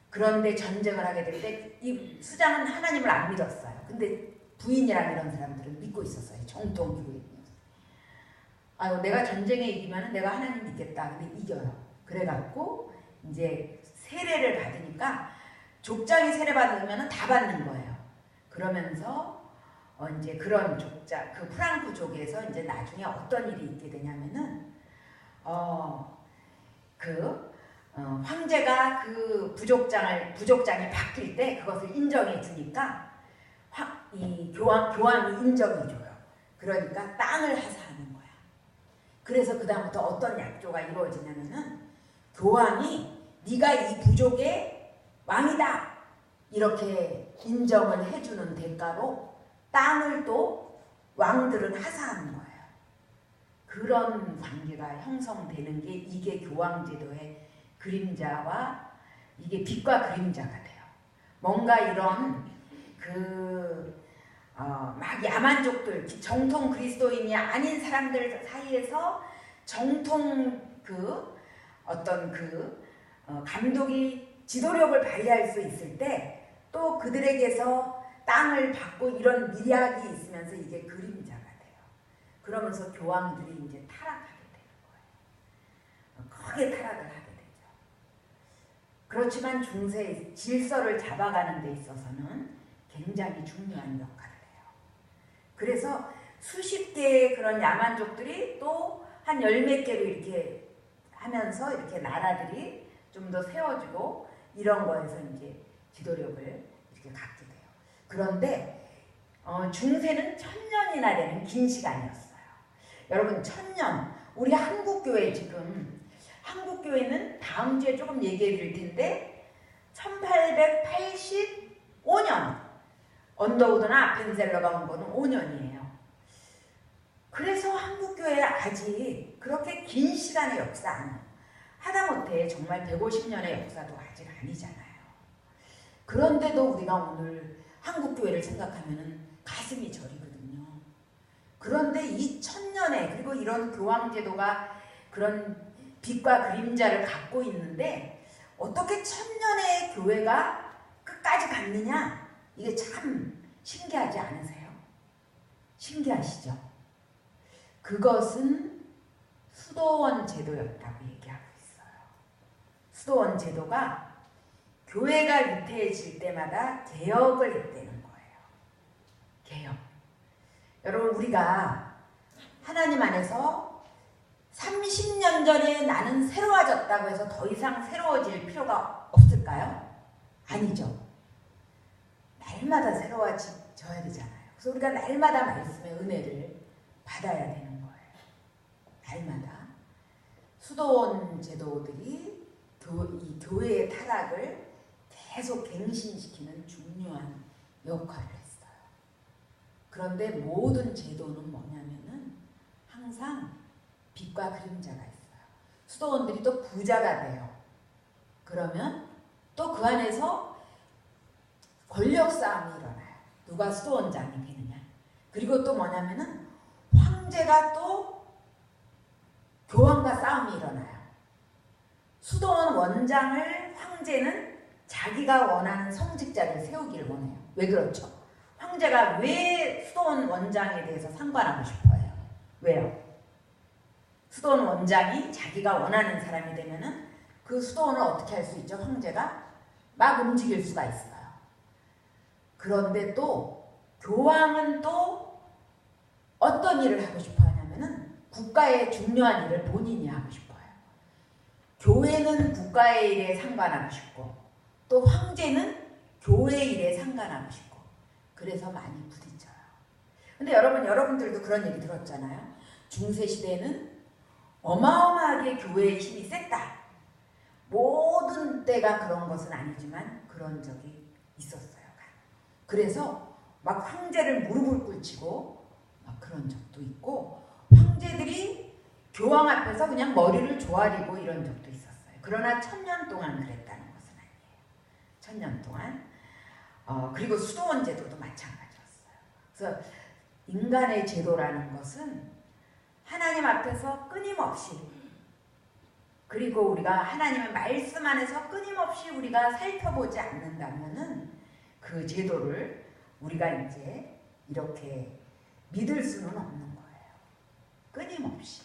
그런데 전쟁을 하게 될 때 이 수장은 하나님을 안 믿었어요. 근데 부인이랑 이런 사람들은 믿고 있었어요. 정통 기구인이었어요. 내가 전쟁에 이기면 내가 하나님 믿겠다. 근데 이겨요. 그래갖고 이제 세례를 받으니까 족장이 세례 받으면 다 받는 거예요. 그러면서 이제 그런 족장, 그 프랑크족에서 이제 나중에 어떤 일이 있게 되냐면은 황제가 그 부족장이 바뀔 때 그것을 인정해 주니까 이 교황이 인정해 줘요. 그러니까 땅을 하사하는 거야. 그래서 그 다음부터 어떤 약조가 이루어지냐면은 교황이 네가 이 부족의 왕이다 이렇게 인정을 해주는 대가로 땅을 또 왕들은 하사하는 거예요. 그런 관계가 형성되는 게 이게 교황제도의 그림자와 이게 빛과 그림자가 돼요. 뭔가 이런 막 야만족들, 정통 그리스도인이 아닌 사람들 사이에서 정통 감독이 지도력을 발휘할 수 있을 때 또 그들에게서 땅을 받고 이런 미학이 있으면서 이게 그림자가 돼요. 그러면서 교황들이 이제 타락하게 되는 거예요. 크게 타락을 하게 되죠. 그렇지만 중세의 질서를 잡아가는 데 있어서는 굉장히 중요한 역할을 해요. 그래서 수십 개의 그런 야만족들이 또 한 열 몇 개로 이렇게 하면서 이렇게 나라들이 좀 더 세워지고 이런 거에서 이제 지도력을 이렇게 갖게 돼요. 그런데 중세는 1000년이나 되는 긴 시간이었어요. 여러분 1000년, 우리 한국교회 지금 한국교회는 다음 주에 조금 얘기해 드릴 텐데 1885년 언더우드나 아펜셀러가 온 거는 5년이에요. 그래서 한국교회 아직 그렇게 긴 시간의 역사 아니에요. 하다못해 정말 150년의 역사도 아직 아니잖아요. 그런데도 우리가 오늘 한국교회를 생각하면 가슴이 저리거든요. 그런데 이 1000년에 그리고 이런 교황제도가 그런 빛과 그림자를 갖고 있는데 어떻게 1000년의 교회가 끝까지 갔느냐? 이게 참 신기하지 않으세요? 신기하시죠? 그것은 수도원 제도였다고 얘기하고 있어요. 수도원 제도가 교회가 위태해질 때마다 개혁을 했다는 거예요. 개혁. 여러분 우리가 하나님 안에서 30년 전에 나는 새로워졌다고 해서 더 이상 새로워질 필요가 없을까요? 아니죠. 날마다 새로워져야 되잖아요. 그래서 우리가 날마다 말씀의 은혜를 받아야 되는 거예요. 날마다. 수도원 제도들이 이 교회의 타락을 계속 갱신시키는 중요한 역할을 했어요. 그런데 모든 제도는 뭐냐면은 항상 빛과 그림자가 있어요. 수도원들이 또 부자가 돼요. 그러면 또 그 안에서 권력 싸움이 일어나요. 누가 수도원장이 되느냐. 그리고 또 뭐냐면은 황제가 또 교황과 싸움이 일어나요. 수도원 원장을 황제는 자기가 원하는 성직자를 세우기를 원해요. 왜 그렇죠? 황제가 왜 수도원 원장에 대해서 상관하고 싶어요? 왜요? 수도원 원장이 자기가 원하는 사람이 되면은 그 수도원을 어떻게 할 수 있죠? 황제가 막 움직일 수가 있어요. 그런데 또 교황은 또 어떤 일을 하고 싶어 하냐면은 국가의 중요한 일을 본인이 하고 싶어요. 교회는 국가의 일에 상관하고 싶고 또 황제는 교회 일에 상관하고 싶고 그래서 많이 부딪혀요. 근데 여러분들도 그런 얘기 들었잖아요. 중세시대에는 어마어마하게 교회의 힘이 셌다. 모든 때가 그런 것은 아니지만 그런 적이 있었어요. 그래서 막 황제를 무릎을 꿇치고 막 그런 적도 있고 황제들이 교황 앞에서 그냥 머리를 조아리고 이런 적도 있었어요. 그러나 1000년 동안 그랬다는 것은 아니에요. 1000년 동안. 그리고 수도원 제도도 마찬가지였어요. 그래서 인간의 제도라는 것은 하나님 앞에서 끊임없이 그리고 우리가 하나님의 말씀 안에서 끊임없이 우리가 살펴보지 않는다면은 그 제도를 우리가 이제 이렇게 믿을 수는 없는 거예요. 끊임없이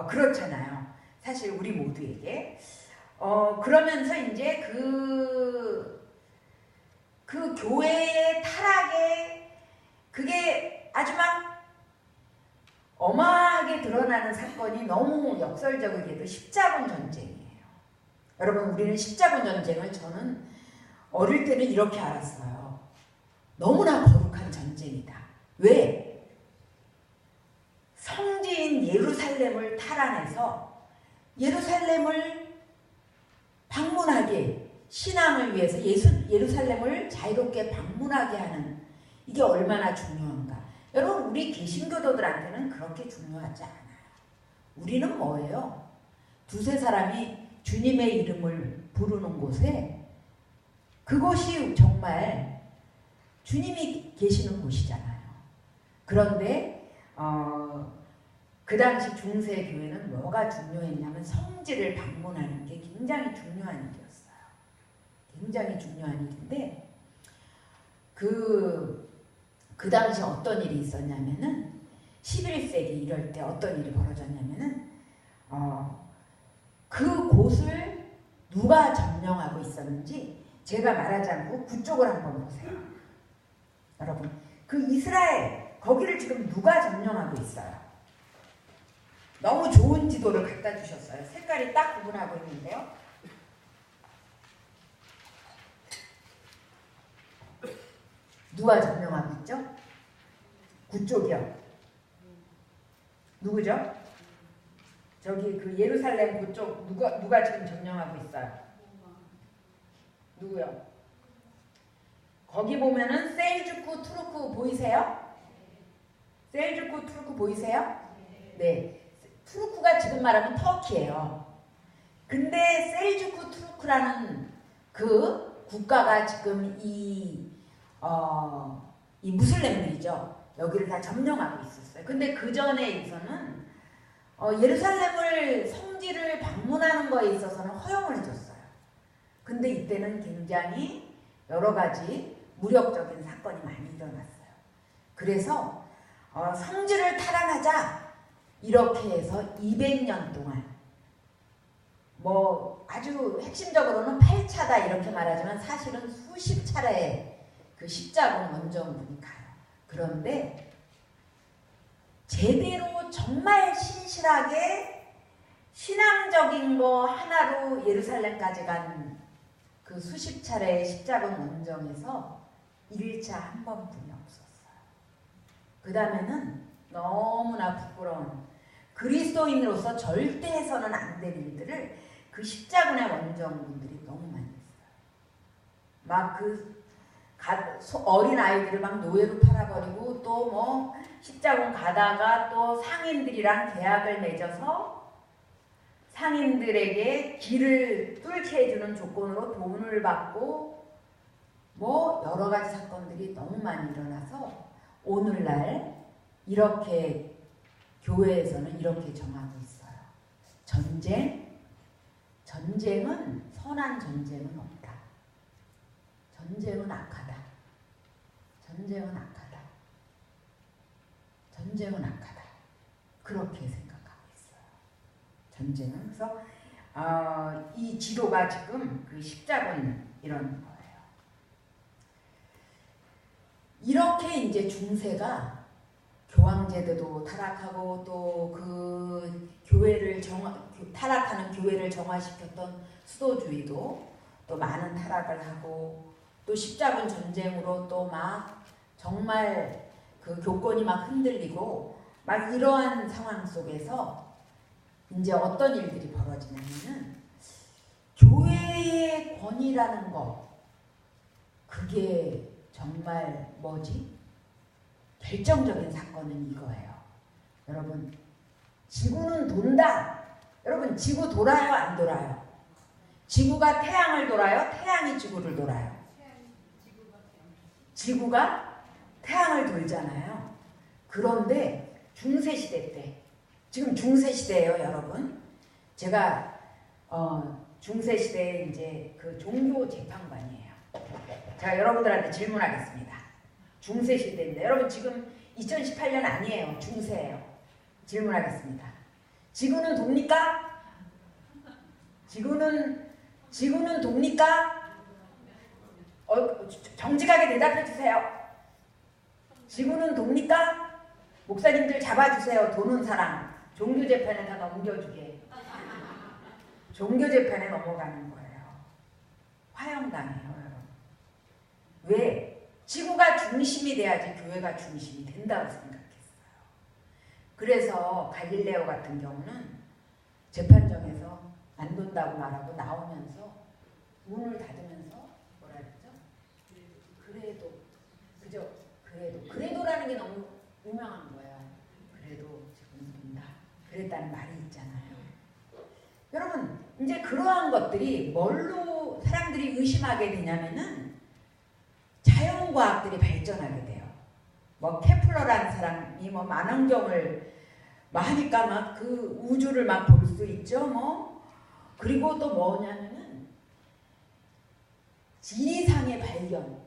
그렇잖아요. 사실 우리 모두에게 그러면서 이제 그 교회의 타락에 그게 아주 막 어마하게 드러나는 사건이 너무 역설적이게도 십자군 전쟁이에요. 여러분 우리는 십자군 전쟁을 저는 어릴 때는 이렇게 알았어요. 너무나 거룩한 전쟁이다. 왜? 성지인 예루살렘을 탈환해서 예루살렘을 방문하게 신앙을 위해서 예루살렘을 자유롭게 방문하게 하는 이게 얼마나 중요한가. 여러분 우리 개신교도들한테는 그렇게 중요하지 않아요. 우리는 뭐예요? 두세 사람이 주님의 이름을 부르는 곳에 그것이 정말 주님이 계시는 곳이잖아요. 그런데 그 당시 중세 교회는 뭐가 중요했냐면 성지를 방문하는 게 굉장히 중요한 일이었어요. 굉장히 중요한 일인데 그 당시 어떤 일이 있었냐면은 11세기 이럴 때 어떤 일이 벌어졌냐면은 그 곳을 누가 점령하고 있었는지 제가 말하지 않고 그쪽을 한번 보세요. 여러분 그 이스라엘 거기를 지금 누가 점령하고 있어요? 너무 좋은 지도를 갖다 주셨어요. 색깔이 딱 구분하고 있는데요. 누가 점령하고 있죠? 그쪽이요. 누구죠? 저기 그 예루살렘 그쪽 누가 지금 점령하고 있어요? 누구요? 거기 보면은 셀주크 투르크 보이세요? 셀주크 투르크 보이세요? 네. 투르크가 지금 말하면 터키예요. 근데 셀주크 투르크라는 그 국가가 지금 이 무슬림들이죠. 여기를 다 점령하고 있었어요. 근데 그 전에서는 예루살렘을 성지를 방문하는 거에 있어서는 허용을 해줬어요. 근데 이때는 굉장히 여러 가지 무력적인 사건이 많이 일어났어요. 그래서 성지를 탈환하자 이렇게 해서 200년 동안 뭐 아주 핵심적으로는 8차다 이렇게 말하지만 사실은 수십 차례의 그 십자군 원정군이 가요. 그런데 제대로 정말 신실하게 신앙적인 거 하나로 예루살렘까지 간 그 수십 차례의 십자군 원정에서 1차 한 번뿐이 없었어요. 그 다음에는 너무나 부끄러운 그리스도인으로서 절대 해서는 안 될 일들을 그 십자군의 원정군들이 너무 많이 했어요. 막 그 어린 아이들을 막 노예로 팔아버리고 또 뭐 십자군 가다가 또 상인들이랑 계약을 맺어서 상인들에게 길을 뚫게 해주는 조건으로 돈을 받고 뭐 여러 가지 사건들이 너무 많이 일어나서 오늘날 이렇게 교회에서는 이렇게 정하고 있어요. 전쟁은 선한 전쟁은 없다. 전쟁은 악하다. 전쟁은 악하다. 전쟁은 악하다. 그렇게 생각하고 있어요. 전쟁은. 그래서 이 지도가 지금 그 십자군 이런 거예요. 이렇게 이제 중세가 교황제도도 타락하고 또 그 교회를 타락하는 교회를 정화시켰던 수도주의도 또 많은 타락을 하고 또 십자군 전쟁으로 또 막 정말 그 교권이 막 흔들리고 막 이러한 상황 속에서 이제 어떤 일들이 벌어지냐면은 교회의 권위라는 거 그게 정말 뭐지? 결정적인 사건은 이거예요. 여러분 지구는 돈다. 여러분 지구 돌아요 안 돌아요? 지구가 태양을 돌아요? 태양이 지구를 돌아요? 지구가 태양을 돌잖아요. 그런데 중세시대 때 지금 중세시대예요 여러분. 제가 중세시대에 이제 그 종교 재판관이에요. 제가 여러분들한테 질문하겠습니다. 중세시대인데 여러분 지금 2018년 아니에요. 중세예요. 질문하겠습니다. 지구는 돕니까? 지구는 돕니까? 정직하게 대답해 주세요. 지구는 돕니까? 목사님들 잡아주세요. 도는 사람. 종교재판에 다 넘겨주게. 종교재판에 넘어가는 거예요. 화형당해요. 여러분. 왜? 지구가 중심이 돼야지 교회가 중심이 된다고 생각했어요. 그래서 갈릴레오 같은 경우는 재판정에서 안 돈다고 말하고 나오면서 문을 닫으면서 뭐라 그러죠? 그래도라는 게 너무 유명한 거예요. 그래도 지금 돈다. 그랬다는 말이 있잖아요. 여러분 이제 그러한 것들이 뭘로 사람들이 의심하게 되냐면은 자연과학들이 발전하게 돼요. 뭐 케플러라는 사람이 뭐 만원경을 하니까 막 그 우주를 막 볼 수 있죠. 뭐 그리고 또 뭐냐면은 지리상의 발견.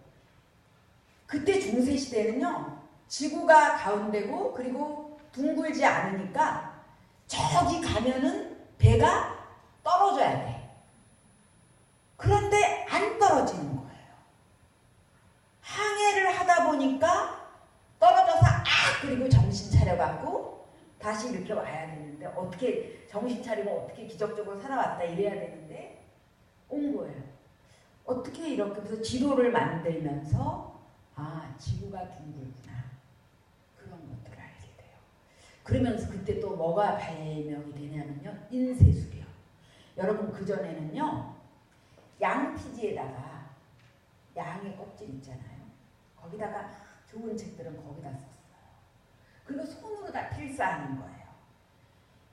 그때 중세 시대는요 지구가 가운데고 그리고 둥글지 않으니까 저기 가면은 배가 떨어져야 돼. 그런데 안 떨어지는 거예요. 항해를 하다 보니까 떨어져서 그리고 정신 차려갖고 다시 이렇게 와야 되는데 어떻게 정신 차리고 어떻게 기적적으로 살아왔다 이래야 되는데 온 거예요. 어떻게 이렇게 해서 지도를 만들면서 지구가 둥글구나 그런 것들을 알게 돼요. 그러면서 그때 또 뭐가 발명이 되냐면요. 인쇄술이요. 여러분 그전에는요. 양피지에다가 양의 껍질 있잖아요. 거기다가 좋은 책들은 거기다 썼어요. 그리고 손으로 다 필사하는 거예요.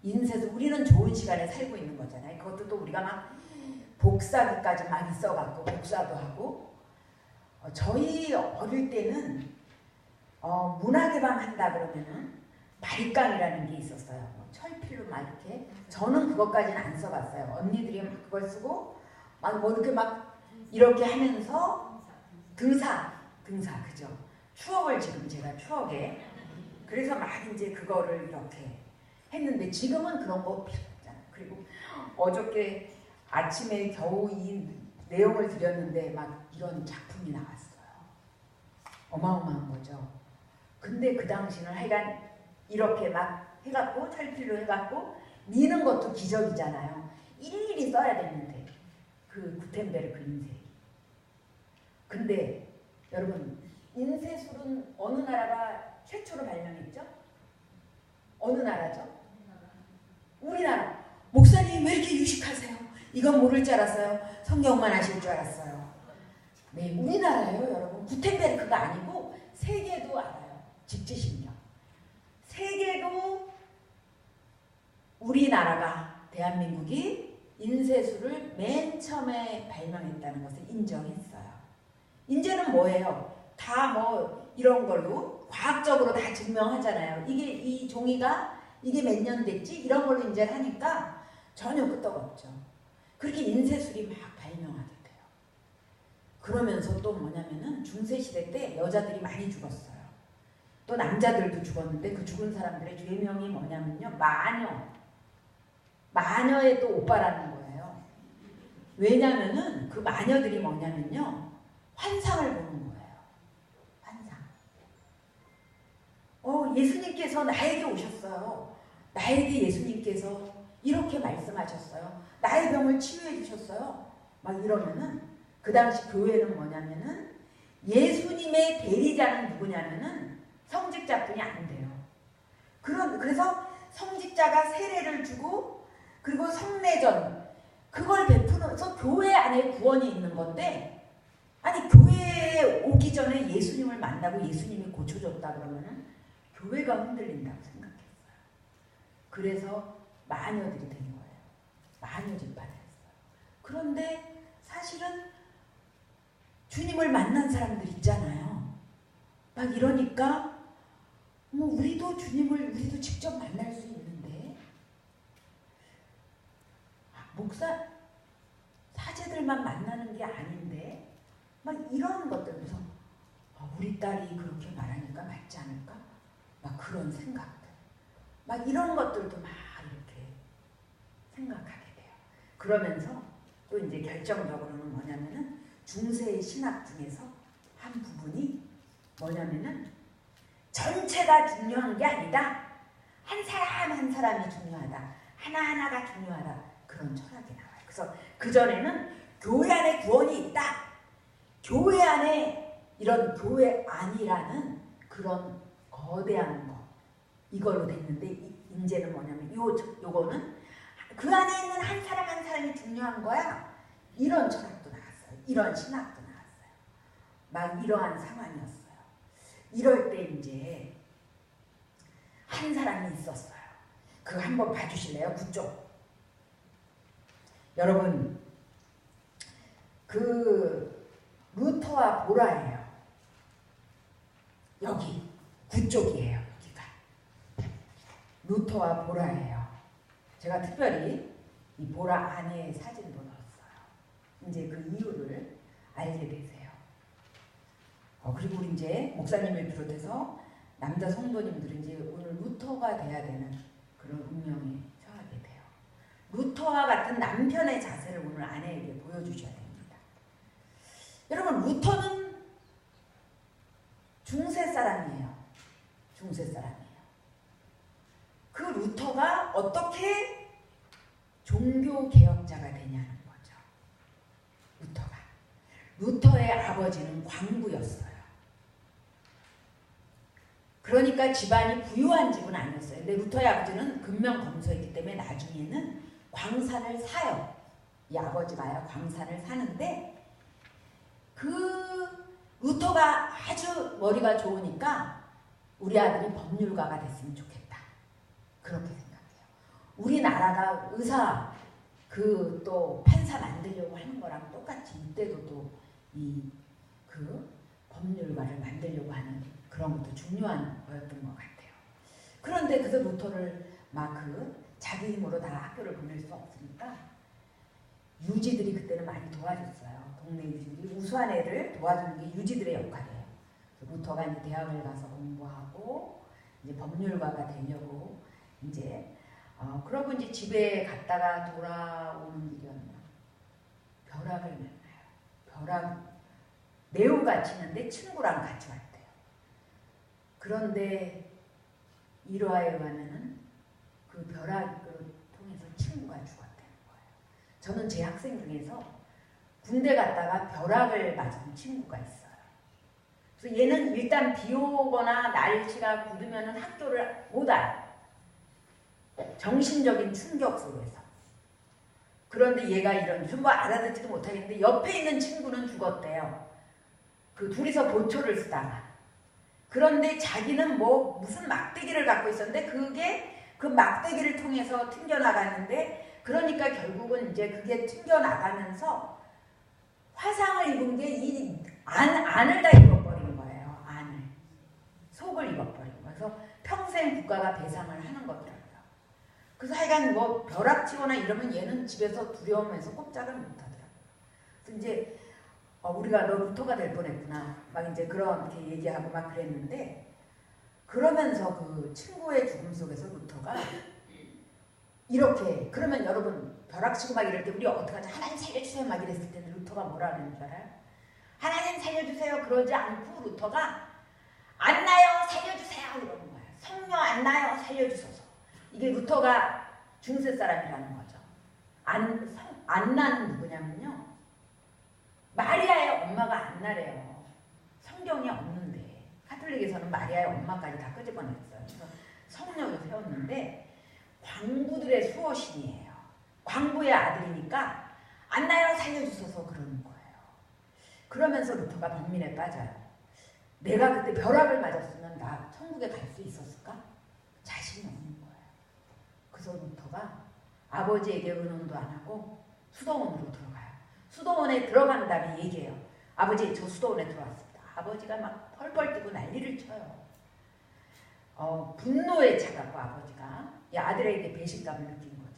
인쇄도 우리는 좋은 시간에 살고 있는 거잖아요. 그것도 또 우리가 막 복사기까지 막 있어갖고 복사도 하고 저희 어릴 때는 문학의 밤 한다 그러면은 바리깡이라는 게 있었어요. 뭐 철필로 막 이렇게 저는 그것까지는 안 써봤어요. 언니들이 막 그걸 쓰고 막 뭐 이렇게 막 이렇게 하면서 등사 그죠? 추억을 지금 제가 추억에 그래서 막 이제 그거를 이렇게 했는데 지금은 그런 거 필요 없잖아요. 그리고 어저께 아침에 겨우 이 내용을 드렸는데 막 이런 작품이 나왔어요. 어마어마한 거죠. 근데 그 당시는 하여간 이렇게 막 해갖고 철필로 해갖고 미는 것도 기적이잖아요. 일일이 써야 되는데 그 구텐베르크 인쇄. 근데 여러분 인쇄술은 어느 나라가 최초로 발명했죠? 어느 나라죠? 우리나라. 목사님 왜 이렇게 유식하세요? 이건 모를 줄 알았어요. 성경만 아실 줄 알았어요. 네, 우리나라예요, 여러분. 구텐베르크가 아니고 세계도 알아요. 직지신경. 세계도 우리나라가 대한민국이 인쇄술을 맨 처음에 발명했다는 것을 인정했어요. 이제는 뭐예요? 다 뭐 이런 걸로 과학적으로 다 증명하잖아요. 이게 이 종이가 이게 몇 년 됐지? 이런 걸로 이제 하니까 전혀 끄떡없죠. 그렇게 인쇄술이 막 발명하게 돼요. 그러면서 또 뭐냐면은 중세시대 때 여자들이 많이 죽었어요. 또 남자들도 죽었는데 그 죽은 사람들의 죄명이 뭐냐면요. 마녀의 또 오빠라는 거예요. 왜냐면은 그 마녀들이 뭐냐면요. 환상을 보는 거예요. 환상. 예수님께서 나에게 오셨어요. 나에게 예수님께서 이렇게 말씀하셨어요. 나의 병을 치유해 주셨어요. 막 이러면은 그 당시 교회는 뭐냐면은 예수님의 대리자는 누구냐면은 성직자뿐이 안 돼요. 그래서 성직자가 세례를 주고 그리고 성례전 그걸 베푸면서 교회 안에 구원이 있는 건데 아니 교회에 오기 전에 예수님을 만나고 예수님이 고쳐줬다 그러면은 교회가 흔들린다고 생각했어요. 그래서 마녀들이 된 거예요. 마녀 집단을 했어요. 그런데 사실은 주님을 만난 사람들 있잖아요. 막 이러니까 뭐 우리도 주님을 우리도 직접 만날 수 있는데 목사 사제들만 만나는 게 아닌데 막 이런 것들 그래서 우리 딸이 그렇게 말하니까 맞지 않을까? 막 그런 생각들 막 이런 것들도 막 이렇게 생각하게 돼요. 그러면서 또 이제 결정적으로는 뭐냐면은 중세의 신학 중에서 한 부분이 뭐냐면은 전체가 중요한 게 아니다. 한 사람 한 사람이 중요하다. 하나하나가 중요하다. 그런 철학이 나와요. 그래서 그전에는 교회 안에 구원이 있다. 교회 안에 이런 교회 안이라는 그런 거대한 거 이걸로 됐는데 이제는 뭐냐면 요거는 그 안에 있는 한 사람 한 사람이 중요한 거야. 이런 철학도 나왔어요. 이런 신학도 나왔어요. 막 이러한 상황이었어요. 이럴 때 이제 한 사람이 있었어요. 그거 한번 봐주실래요? 그쪽. 여러분 그 루터와 보라예요. 여기 그쪽이에요. 여기가 루터와 보라예요. 제가 특별히 이 보라 안에 사진도 넣었어요. 이제 그 이유를 알게 되세요. 그리고 우리 이제 목사님을 비롯해서 남자 성도님들은 이제 오늘 루터가 돼야 되는 그런 운명에 처하게 돼요. 루터와 같은 남편의 자세를 오늘 아내에게 보여주셔야 됩니다. 여러분 루터는 중세 사람이에요. 중세 사람이에요. 그 루터가 어떻게 종교개혁자가 되냐는 거죠. 루터가. 루터의 아버지는 광부였어요. 그러니까 집안이 부유한 집은 아니었어요. 근데 루터의 아버지는 근면검소했기 때문에 나중에는 광산을 사요. 이 아버지가요, 광산을 사는데 그 루터가 아주 머리가 좋으니까 우리 아들이 법률가가 됐으면 좋겠다. 그렇게 생각해요. 우리나라가 의사 또 판사 만들려고 하는 거랑 똑같이 이때도 또 그 법률가를 만들려고 하는 그런 것도 중요한 거였던 것 같아요. 그런데 그래서 루터를 막 자기 힘으로 다 학교를 보낼 수 없으니까 유지들이 그때는 많이 도와줬어요. 동네 유지들이 우수한 애를 도와주는 게 유지들의 역할이에요. 루터가 이제 대학을 가서 공부하고 이제 법률가가 되려고 이제 그러고 이제 집에 갔다가 돌아오는 길이었나 벼락을 만나요. 매우가 치는데 친구랑 같이 왔대요. 그런데 일화에 의하면은 그 벼락을 통해서 친구가 죽었다는 거예요. 저는 제 학생 중에서 군대 갔다가 벼락을 맞은 친구가 있어요. 그래서 얘는 일단 비 오거나 날씨가 굳으면 학교를 못 와요. 정신적인 충격 속에서. 그런데 얘가 이런 좀 알아듣지도 못하겠는데 옆에 있는 친구는 죽었대요. 그 둘이서 보초를 쓰다가. 그런데 자기는 무슨 막대기를 갖고 있었는데 그 막대기를 통해서 튕겨나가는데 그러니까 결국은 이제 그게 튕겨나가면서 화상을 입은 게 이 안을 다 입어버린 거예요. 안을. 속을 입어버린 거예요. 그래서 평생 국가가 배상을 하는 거더라고요. 그래서 하여간 벼락 치거나 이러면 얘는 집에서 두려움에서 꼼짝을 못 하더라고요. 그래서 이제 우리가 너 루터가 될 뻔했구나. 막 이제 그렇게 얘기하고 막 그랬는데 그러면서 그 친구의 죽음 속에서 루터가 이렇게 그러면 여러분 벼락치고 막 이럴 때 우리 어떡하지? 하나님 살려주세요 막 이랬을 때는 루터가 뭐라 그러는 줄 알아요? 하나님 살려주세요 그러지 않고 루터가 안 나요 살려주세요 이러는 거예요. 성녀 안 나요 살려주소서. 이게 루터가 중세 사람이라는 거죠. 안 나는 누구냐면요. 마리아의 엄마가 안나래요. 성경에 없는데 카톨릭에서는 마리아의 엄마까지 다 끄집어냈어요. 그래서 성녀로 세웠는데 광부들의 수호신이에요. 광부의 아들이니까 안나요 살려주소서 그러는 거예요. 그러면서 루터가 번민에 빠져요. 내가 그때 벼락을 맞았으면 나 천국에 갈 수 있었을까? 자신이 없는 거예요. 그래서 루터가 아버지에게 의논도 안 하고 수도원으로 들어가요. 수도원에 들어간 다음에 얘기해요. 아버지 저 수도원에 들어왔습니다. 아버지가 막 펄펄 뛰고 난리를 쳐요. 분노에 차갖고 아버지가 이 아들에게 배신감을 느낀 거죠.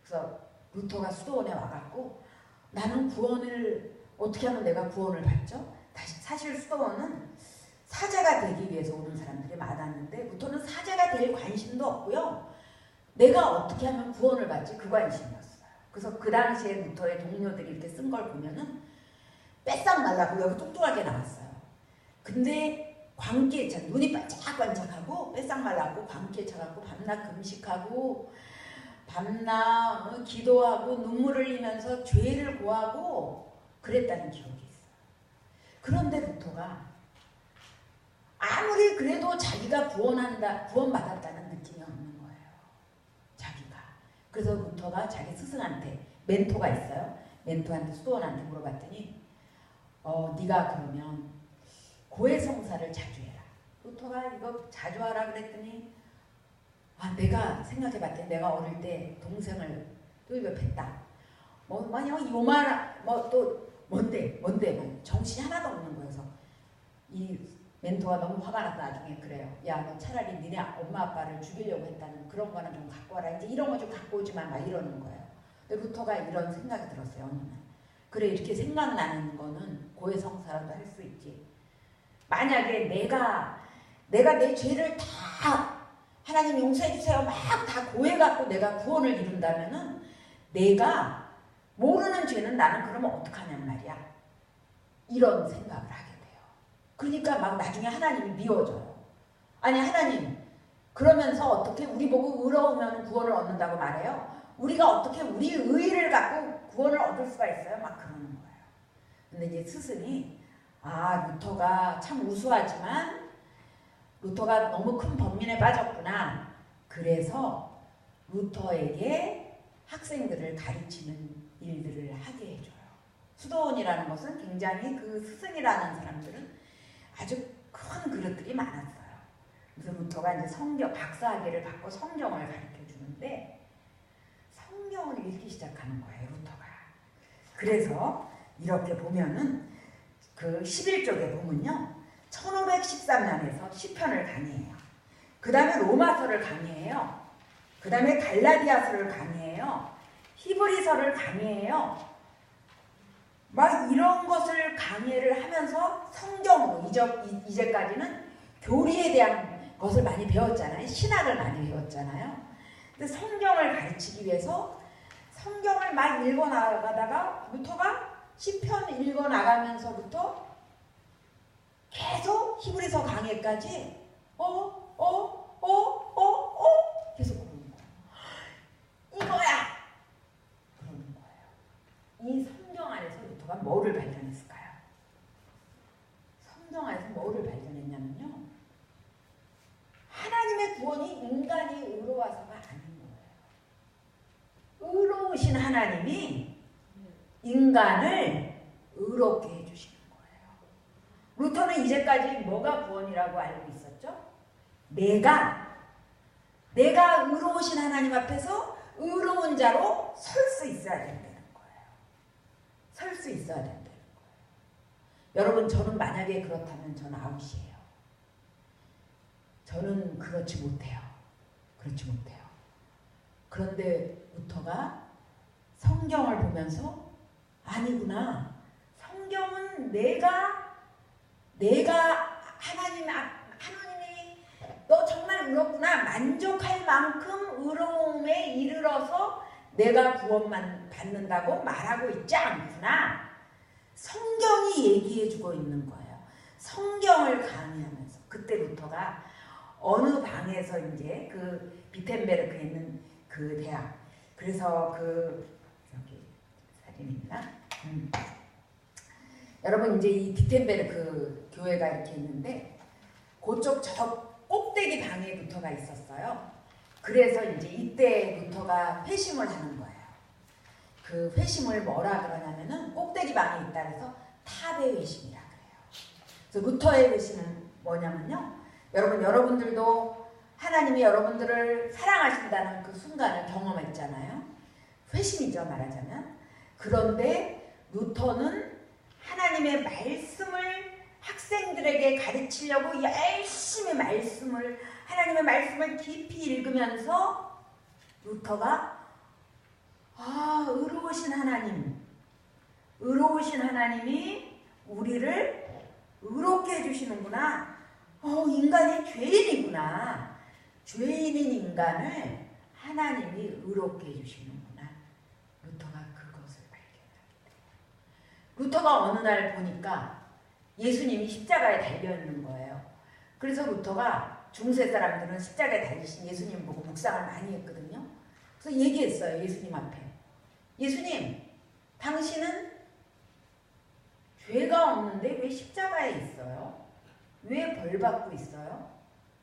그래서 루터가 수도원에 와갖고 나는 구원을 어떻게 하면 내가 구원을 받죠? 사실 수도원은 사제가 되기 위해서 오는 사람들이 많았는데 루터는 사제가 될 관심도 없고요. 내가 어떻게 하면 구원을 받지? 그 관심이었어요. 그래서 그 당시에 루터의 동료들이 이렇게 쓴 걸 보면은 뺏싹 말라고 여기 뚱뚱하게 나왔어요. 근데 광기에 차 눈이 반짝반짝하고 뺏싹 말라고 광기에 차갖고 밤낮 금식하고 밤낮 기도하고 눈물을 흘리면서 죄를 고하고 그랬다는 기록이 있어요. 그런데 루터가 아무리 그래도 자기가 구원받았다는 느낌이 없는 거예요. 자기가. 그래서 루터가 자기 스승한테 멘토가 있어요. 멘토한테 수도원한테 물어봤더니 네가 그러면 고해성사를 자주 해라. 루터가 이거 자주 하라 그랬더니 내가 생각해봤더니 내가 어릴 때 동생을 또 이거 뵀다. 또 뭔데 정신이 하나도 없는 거여서 이 멘토가 너무 화가 나서 나중에 그래요. 야, 너 차라리 니네 엄마 아빠를 죽이려고 했다는 그런 거는 좀 갖고 와라. 이제 이런 거 좀 갖고 오지 마. 막 이러는 거예요. 근데 루터가 이런 생각이 들었어요. 어느 날. 그래 이렇게 생각나는 거는 고해성사라도 할 수 있지. 만약에 내가 내 죄를 다 하나님 용서해 주세요. 막 다 고해갖고 내가 구원을 이룬다면은 내가 모르는 죄는 나는 그러면 어떡하냔 말이야. 이런 생각을 하게 돼요. 그러니까 막 나중에 하나님이 미워져요. 아니 하나님 그러면서 어떻게 우리 보고 의로우면 구원을 얻는다고 말해요. 우리가 어떻게 우리 의의를 갖고 구원을 얻을 수가 있어요? 막 그러는 거예요. 근데 이제 스승이 루터가 참 우수하지만 루터가 너무 큰 번민에 빠졌구나. 그래서 루터에게 학생들을 가르치는 일들을 하게 해줘요. 수도원이라는 것은 굉장히 그 스승이라는 사람들은 아주 큰 그릇들이 많았어요. 그래서 루터가 이제 성경 박사학위를 받고 성경을 가르쳐 주는데 성경을 읽기 시작하는 거예요, 루터가. 그래서 이렇게 보면은 그 11쪽에 보면요, 1513년에서 시편을 강의해요. 그 다음에 로마서를 강의해요. 그 다음에 갈라디아서를 강의해요. 히브리서를 강의해요. 막 이런 것을 강의를 하면서 성경으로 이제까지는 교리에 대한 것을 많이 배웠잖아요. 신학을 많이 배웠잖아요. 근데 성경을 가르치기 위해서 성경을 막 읽어나가다가 루터가 시편 읽어나가면서부터 계속 히브리서 강해까지 계속 그러는 거예요. 이거야! 그러는 거예요. 이 성경 안에서 루터가 뭐를 발견했을까요? 성경 안에서 뭐를 발견했냐면요, 하나님의 구원이 인간이 의로워서가 아닌 거예요. 의로우신 하나님이 인간을 의롭게 해주시는 거예요. 루터는 이제까지 뭐가 구원이라고 알고 있었죠? 내가 의로우신 하나님 앞에서 의로운 자로 설 수 있어야 된다는 거예요. 설 수 있어야 된다는 거예요. 여러분, 저는 만약에 그렇다면 저는 아웃이에요. 저는 그렇지 못해요. 그런데 루터가 성경을 보면서 아니구나. 성경은 내가 하나님이 너 정말 의롭구나. 만족할 만큼 의로움에 이르러서 내가 구원만 받는다고 말하고 있지 않구나. 성경이 얘기해주고 있는 거예요. 성경을 강의하면서. 그때 루터가 어느 방에서 이제 그 비텐베르크에 있는 그 대학. 그래서 여기 사진입니다. 여러분, 이제 이 비텐베르크 교회가 이렇게 있는데 그쪽 저 꼭대기 방에 루터가 있었어요. 그래서 이제 이때 루터가 회심을 하는 거예요. 그 회심을 뭐라 그러냐면은 꼭대기 방에 있다 그래서 탑의 회심이라 그래요. 그래서 루터의 회심은 뭐냐면요, 여러분들도 하나님이 여러분들을 사랑하신다는 그 순간을 경험했잖아요. 회심이죠, 말하자면. 그런데 루터는 하나님의 말씀을 학생들에게 가르치려고 열심히 하나님의 말씀을 깊이 읽으면서 루터가 의로우신 하나님이 우리를 의롭게 해주시는구나. 인간이 죄인이구나. 죄인인 인간을 하나님이 의롭게 해주시는구나. 루터가 그것을 발견하게 돼요. 루터가 어느 날 보니까 예수님이 십자가에 달려있는 거예요. 그래서 루터가 중세 사람들은 십자가에 달리신 예수님 보고 묵상을 많이 했거든요. 그래서 얘기했어요, 예수님 앞에. 예수님, 당신은 죄가 없는데 왜 십자가에 있어요? 왜 벌 받고 있어요?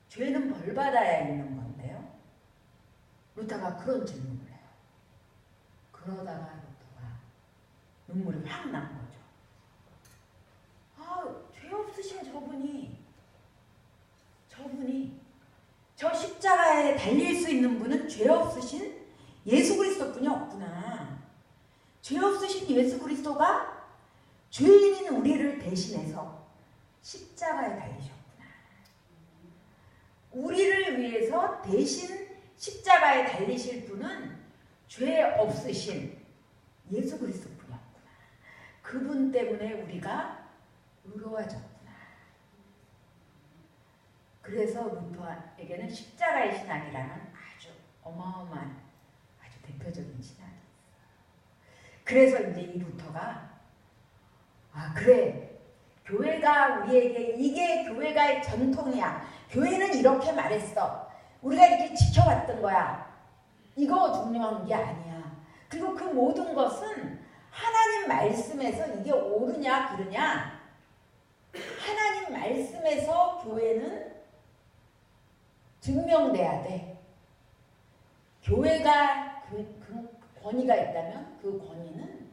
죄는 벌 받아야 있는 건데요. 루터가 그런 질문을 해요. 그러다가 루터가 눈물이 확 난 거죠. 죄 없으신 저분이 저 십자가에 달릴 수 있는 분은 죄 없으신 예수 그리스도뿐이 없구나. 죄 없으신 예수 그리스도가 죄인인 우리를 대신해서 십자가에 달리셨구나. 우리를 위해서 대신 십자가에 달리실 분은 죄 없으신 예수 그리스도뿐이었구나. 그분 때문에 우리가 의로워졌구나. 그래서 루터에게는 십자가의 신앙이라는 아주 어마어마한 아주 대표적인 신앙이 있어요. 그래서 이제 이 루터가 그래, 교회가 우리에게 이게 교회가의 전통이야. 교회는 이렇게 말했어. 우리가 이렇게 지켜왔던 거야. 이거 중요한 게 아니야. 그리고 그 모든 것은 하나님 말씀에서 이게 옳으냐 그르냐, 하나님 말씀에서 교회는 증명돼야 돼. 교회가 그 권위가 있다면 그 권위는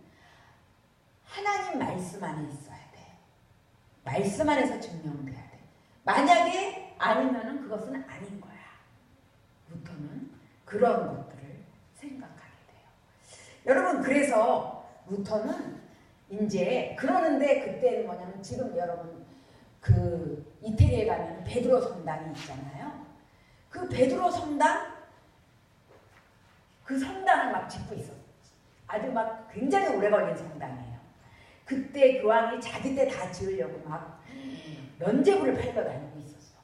하나님 말씀 안에 있어야 돼. 말씀 안에서 증명돼야 돼. 만약에 아니면은 그것은 아닌 거야. 루터는 그런 것들을 생각하게 돼요. 여러분, 그래서 루터는 이제 그러는데 그때는 뭐냐면 지금 여러분 그 이태리에 가면 베드로 성당이 있잖아요. 그 베드로 성당 그 성당을 막 짓고 있었어요. 아주 막 굉장히 오래 걸린 성당이에요. 그때 교황이 자기 때 다 지으려고 막 면죄부를 팔러 다니고 있었어.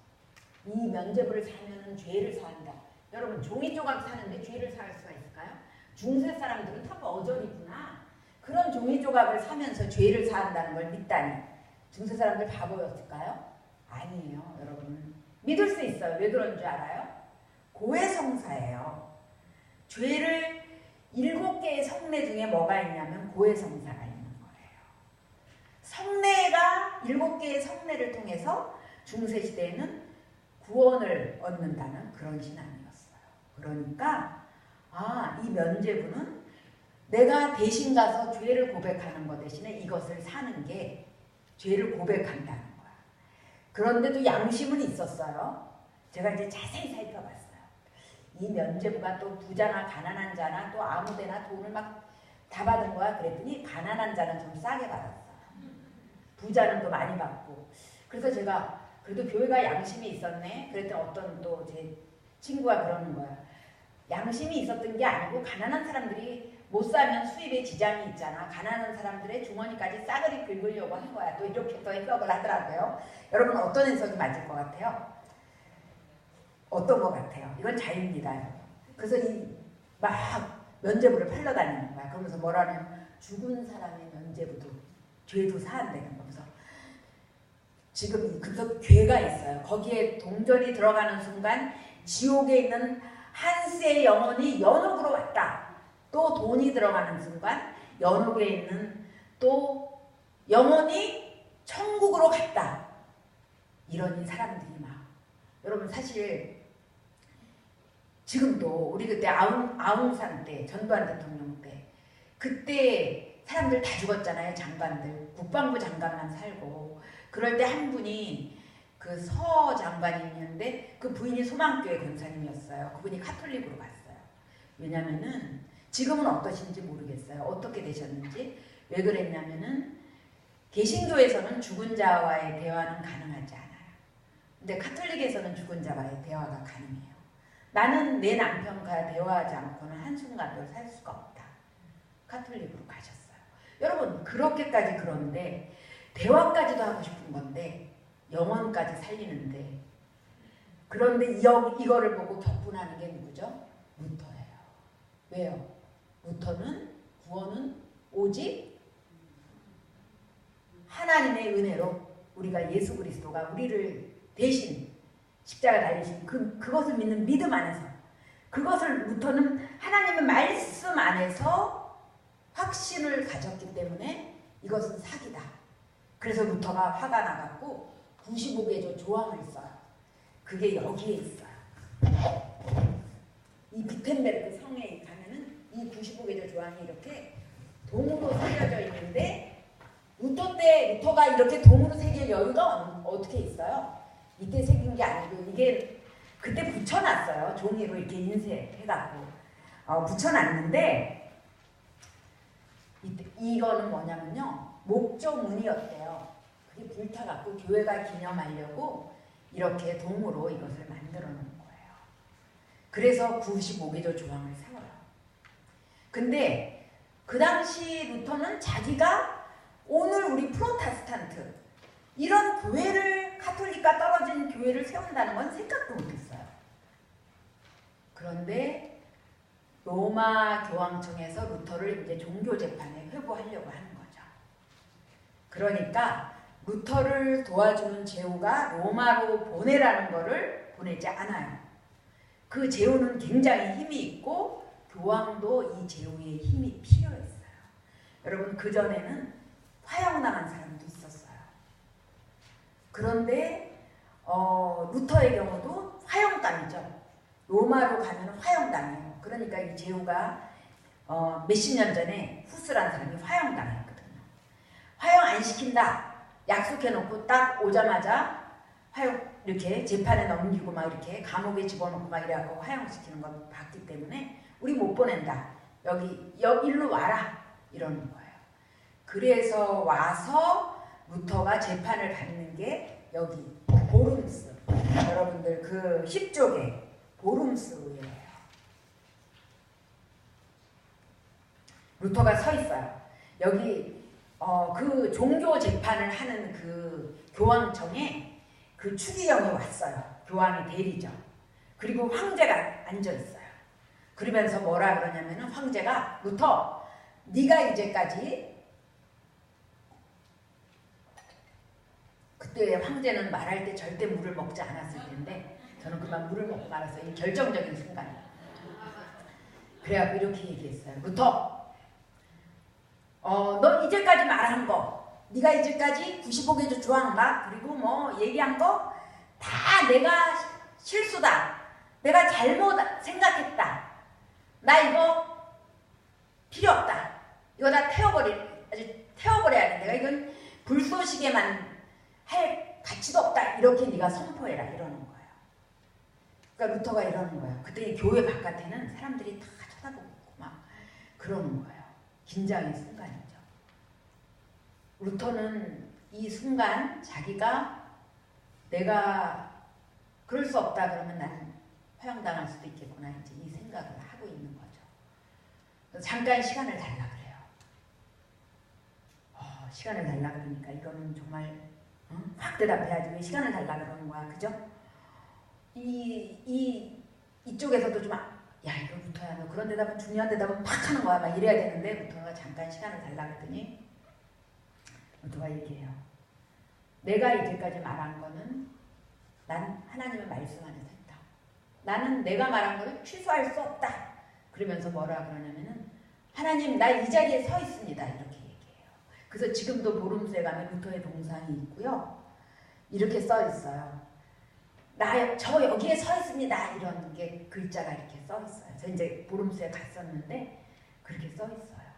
이 면죄부를 사면은 죄를 사한다. 여러분, 종이 조각 사는데 죄를 살 수가 있을까요? 중세 사람들은 참 어절이구나. 그런 종이 조각을 사면서 죄를 사한다는 걸 믿다니. 중세 사람들 바보였을까요? 아니에요, 여러분. 믿을 수 있어요. 왜 그런 줄 알아요? 고해성사예요. 죄를 7개의 성례 중에 뭐가 있냐면 고해성사가 있는 거예요. 성례가 7개의 성례를 통해서 중세시대에는 구원을 얻는다는 그런 신앙이었어요. 그러니까 이 면죄부는 내가 대신 가서 죄를 고백하는 것 대신에 이것을 사는 게 죄를 고백한다는 거야. 그런데도 양심은 있었어요. 제가 이제 자세히 살펴봤어요. 이 면죄부가 또 부자나 가난한 자나 또 아무데나 돈을 막 다 받은 거야. 그랬더니 가난한 자는 좀 싸게 받았어. 부자는 또 많이 받고. 그래서 제가 그래도 교회가 양심이 있었네. 그랬더니 어떤 또 제 친구가 그러는 거야. 양심이 있었던 게 아니고 가난한 사람들이 못 사면 수입에 지장이 있잖아. 가난한 사람들의 주머니까지 싸그리 긁으려고 한 거야. 또 이렇게 또 해석을 하더라고요. 여러분, 어떤 해석이 맞을 것 같아요? 어떤 것 같아요? 이건 자유입니다. 그래서 이 막 면죄부를 팔러 다니는 거야. 그러면서 뭐라냐면 죽은 사람의 면죄부도 죄도 사한다는 거면서 지금 그래서 죄가 있어요. 거기에 동전이 들어가는 순간 지옥에 있는 한스의 영혼이 연옥으로 왔다. 또 돈이 들어가는 순간 연옥에 있는 또 영혼이 천국으로 갔다. 이런 사람들이 막. 여러분, 사실 지금도 우리 그때 아웅산 때, 전두환 대통령 때, 그때 사람들 다 죽었잖아요. 장관들. 국방부 장관만 살고. 그럴 때 한 분이 그 서 장관이 있는데 그 부인이 소망교회 권사님이었어요. 그분이 카톨릭으로 갔어요. 왜냐면은 지금은 어떠신지 모르겠어요. 어떻게 되셨는지. 왜 그랬냐면은 개신교에서는 죽은 자와의 대화는 가능하지 않아요. 근데 카톨릭에서는 죽은 자와의 대화가 가능해요. 나는 내 남편과 대화하지 않고는 한순간도 살 수가 없다. 카톨릭으로 가셨어요. 여러분, 그렇게까지 그런데 대화까지도 하고 싶은 건데 영혼까지 살리는데, 그런데 이거를 보고 격분하는 게 누구죠? 루터예요. 왜요? 루터는 구원은 오직 하나님의 은혜로, 우리가 예수 그리스도가 우리를 대신 십자가 달리신 그것을 믿는 믿음 안에서, 그것을 루터는 하나님의 말씀 안에서 확신을 가졌기 때문에 이것은 사기다. 그래서 루터가 화가 나갖고 95개조 조항을 써요. 그게 여기에 있어요. 이 비텐베르크 성에 가면은 이 95개조 조항이 이렇게 동으로 새겨져 있는데, 루터가 이렇게 동으로 새길 여유가 어떻게 있어요? 이때 새긴 게 아니고 이게 그때 붙여놨어요. 종이로 이렇게 인쇄해갖고 붙여놨는데, 이거는 뭐냐면요, 목조문이었대요. 그게 불타갖고 교회가 기념하려고 이렇게 동으로 이것을 만들어 놓은 거예요. 그래서 95개조 조항을 세워요. 근데 그 당시 루터는 자기가 오늘 우리 프로테스탄트 이런 교회를, 카톨릭과 떨어진 교회를 세운다는 건 생각도 못했어요. 그런데 로마 교황청에서 루터를 이제 종교 재판에 회부하려고 하는 거죠. 그러니까 루터를 도와주는 제후가 로마로 보내라는 거를 보내지 않아요. 그 제후는 굉장히 힘이 있고 교황도 이 제후의 힘이 필요했어요. 여러분, 그전에는 화형당한 사람도 있었어요. 그런데 루터의 경우도 화영 땅이죠. 로마로 가면 화영 땅이에요. 그러니까 이 제후가 몇십 년 전에 후스란 사람이 화영 당했거든요. 화영 안 시킨다 약속해놓고 딱 오자마자 화영 이렇게 재판에 넘기고 막 이렇게 감옥에 집어넣고 막 이래갖고 화영시키는 걸 봤기 때문에 우리 못 보낸다. 여기 일로 와라 이러는 거예요. 그래서 와서 루터가 재판을 받는 게 여기 보름스, 여러분들 그 10쪽에 보름스예요. 루터가 서 있어요. 여기 그 종교 재판을 하는 그 교황청에 그 추기경이 왔어요. 교황이 대리죠. 그리고 황제가 앉아 있어요. 그러면서 뭐라 그러냐면은 황제가 루터, 네가 이제까지, 그때 황제는 말할 때 절대 물을 먹지 않았을 텐데 저는 그만 물을 먹고 말았어요. 이 결정적인 순간. 그래갖고 이렇게 얘기했어요. 루터, 너 이제까지 말한 거, 네가 이제까지 95개조 조항 막 그리고 뭐 얘기한 거 다 내가 실수다. 내가 잘못 생각했다. 나 이거 필요 없다. 이거 다 태워버려야 돼. 내가 이건 불쏘시개만 할 가치도 없다. 이렇게 네가 선포해라 이러는 거예요. 그러니까 루터가 이러는 거예요. 그때 교회 바깥에는 사람들이 다 쳐다보고 막 그러는 거예요. 긴장의 순간이죠. 루터는 이 순간 자기가 내가 그럴 수 없다 그러면 나는 화형당할 수도 있겠구나 이제 이 생각을 하고 있는 거죠. 잠깐 시간을 달라 그래요. 시간을 달라 그러니까 이거는 정말 확 대답해야지 왜 시간을 달라 그러는 거야, 그죠? 이쪽에서도 좀 야 이거 루터야 너 그런 대답은 중요한 대답은 팍 하는 거야 막 이래야 되는데 루터가 잠깐 시간을 달라 그랬더니 루터가 얘기해요. 내가 이제까지 말한 거는 난 하나님의 말씀 안에서 했다. 나는 내가 말한 거를 취소할 수 없다. 그러면서 뭐라 그러냐면은 하나님 나 이 자리에 서 있습니다 이렇게 얘기해요. 그래서 지금도 보름스에 가면 루터의 동상이 있고요. 이렇게 써 있어요. 저 여기에 서 있습니다. 이런 게 글자가 이렇게 써 있어요. 저 이제 보름스에 갔었는데 그렇게 써 있어요.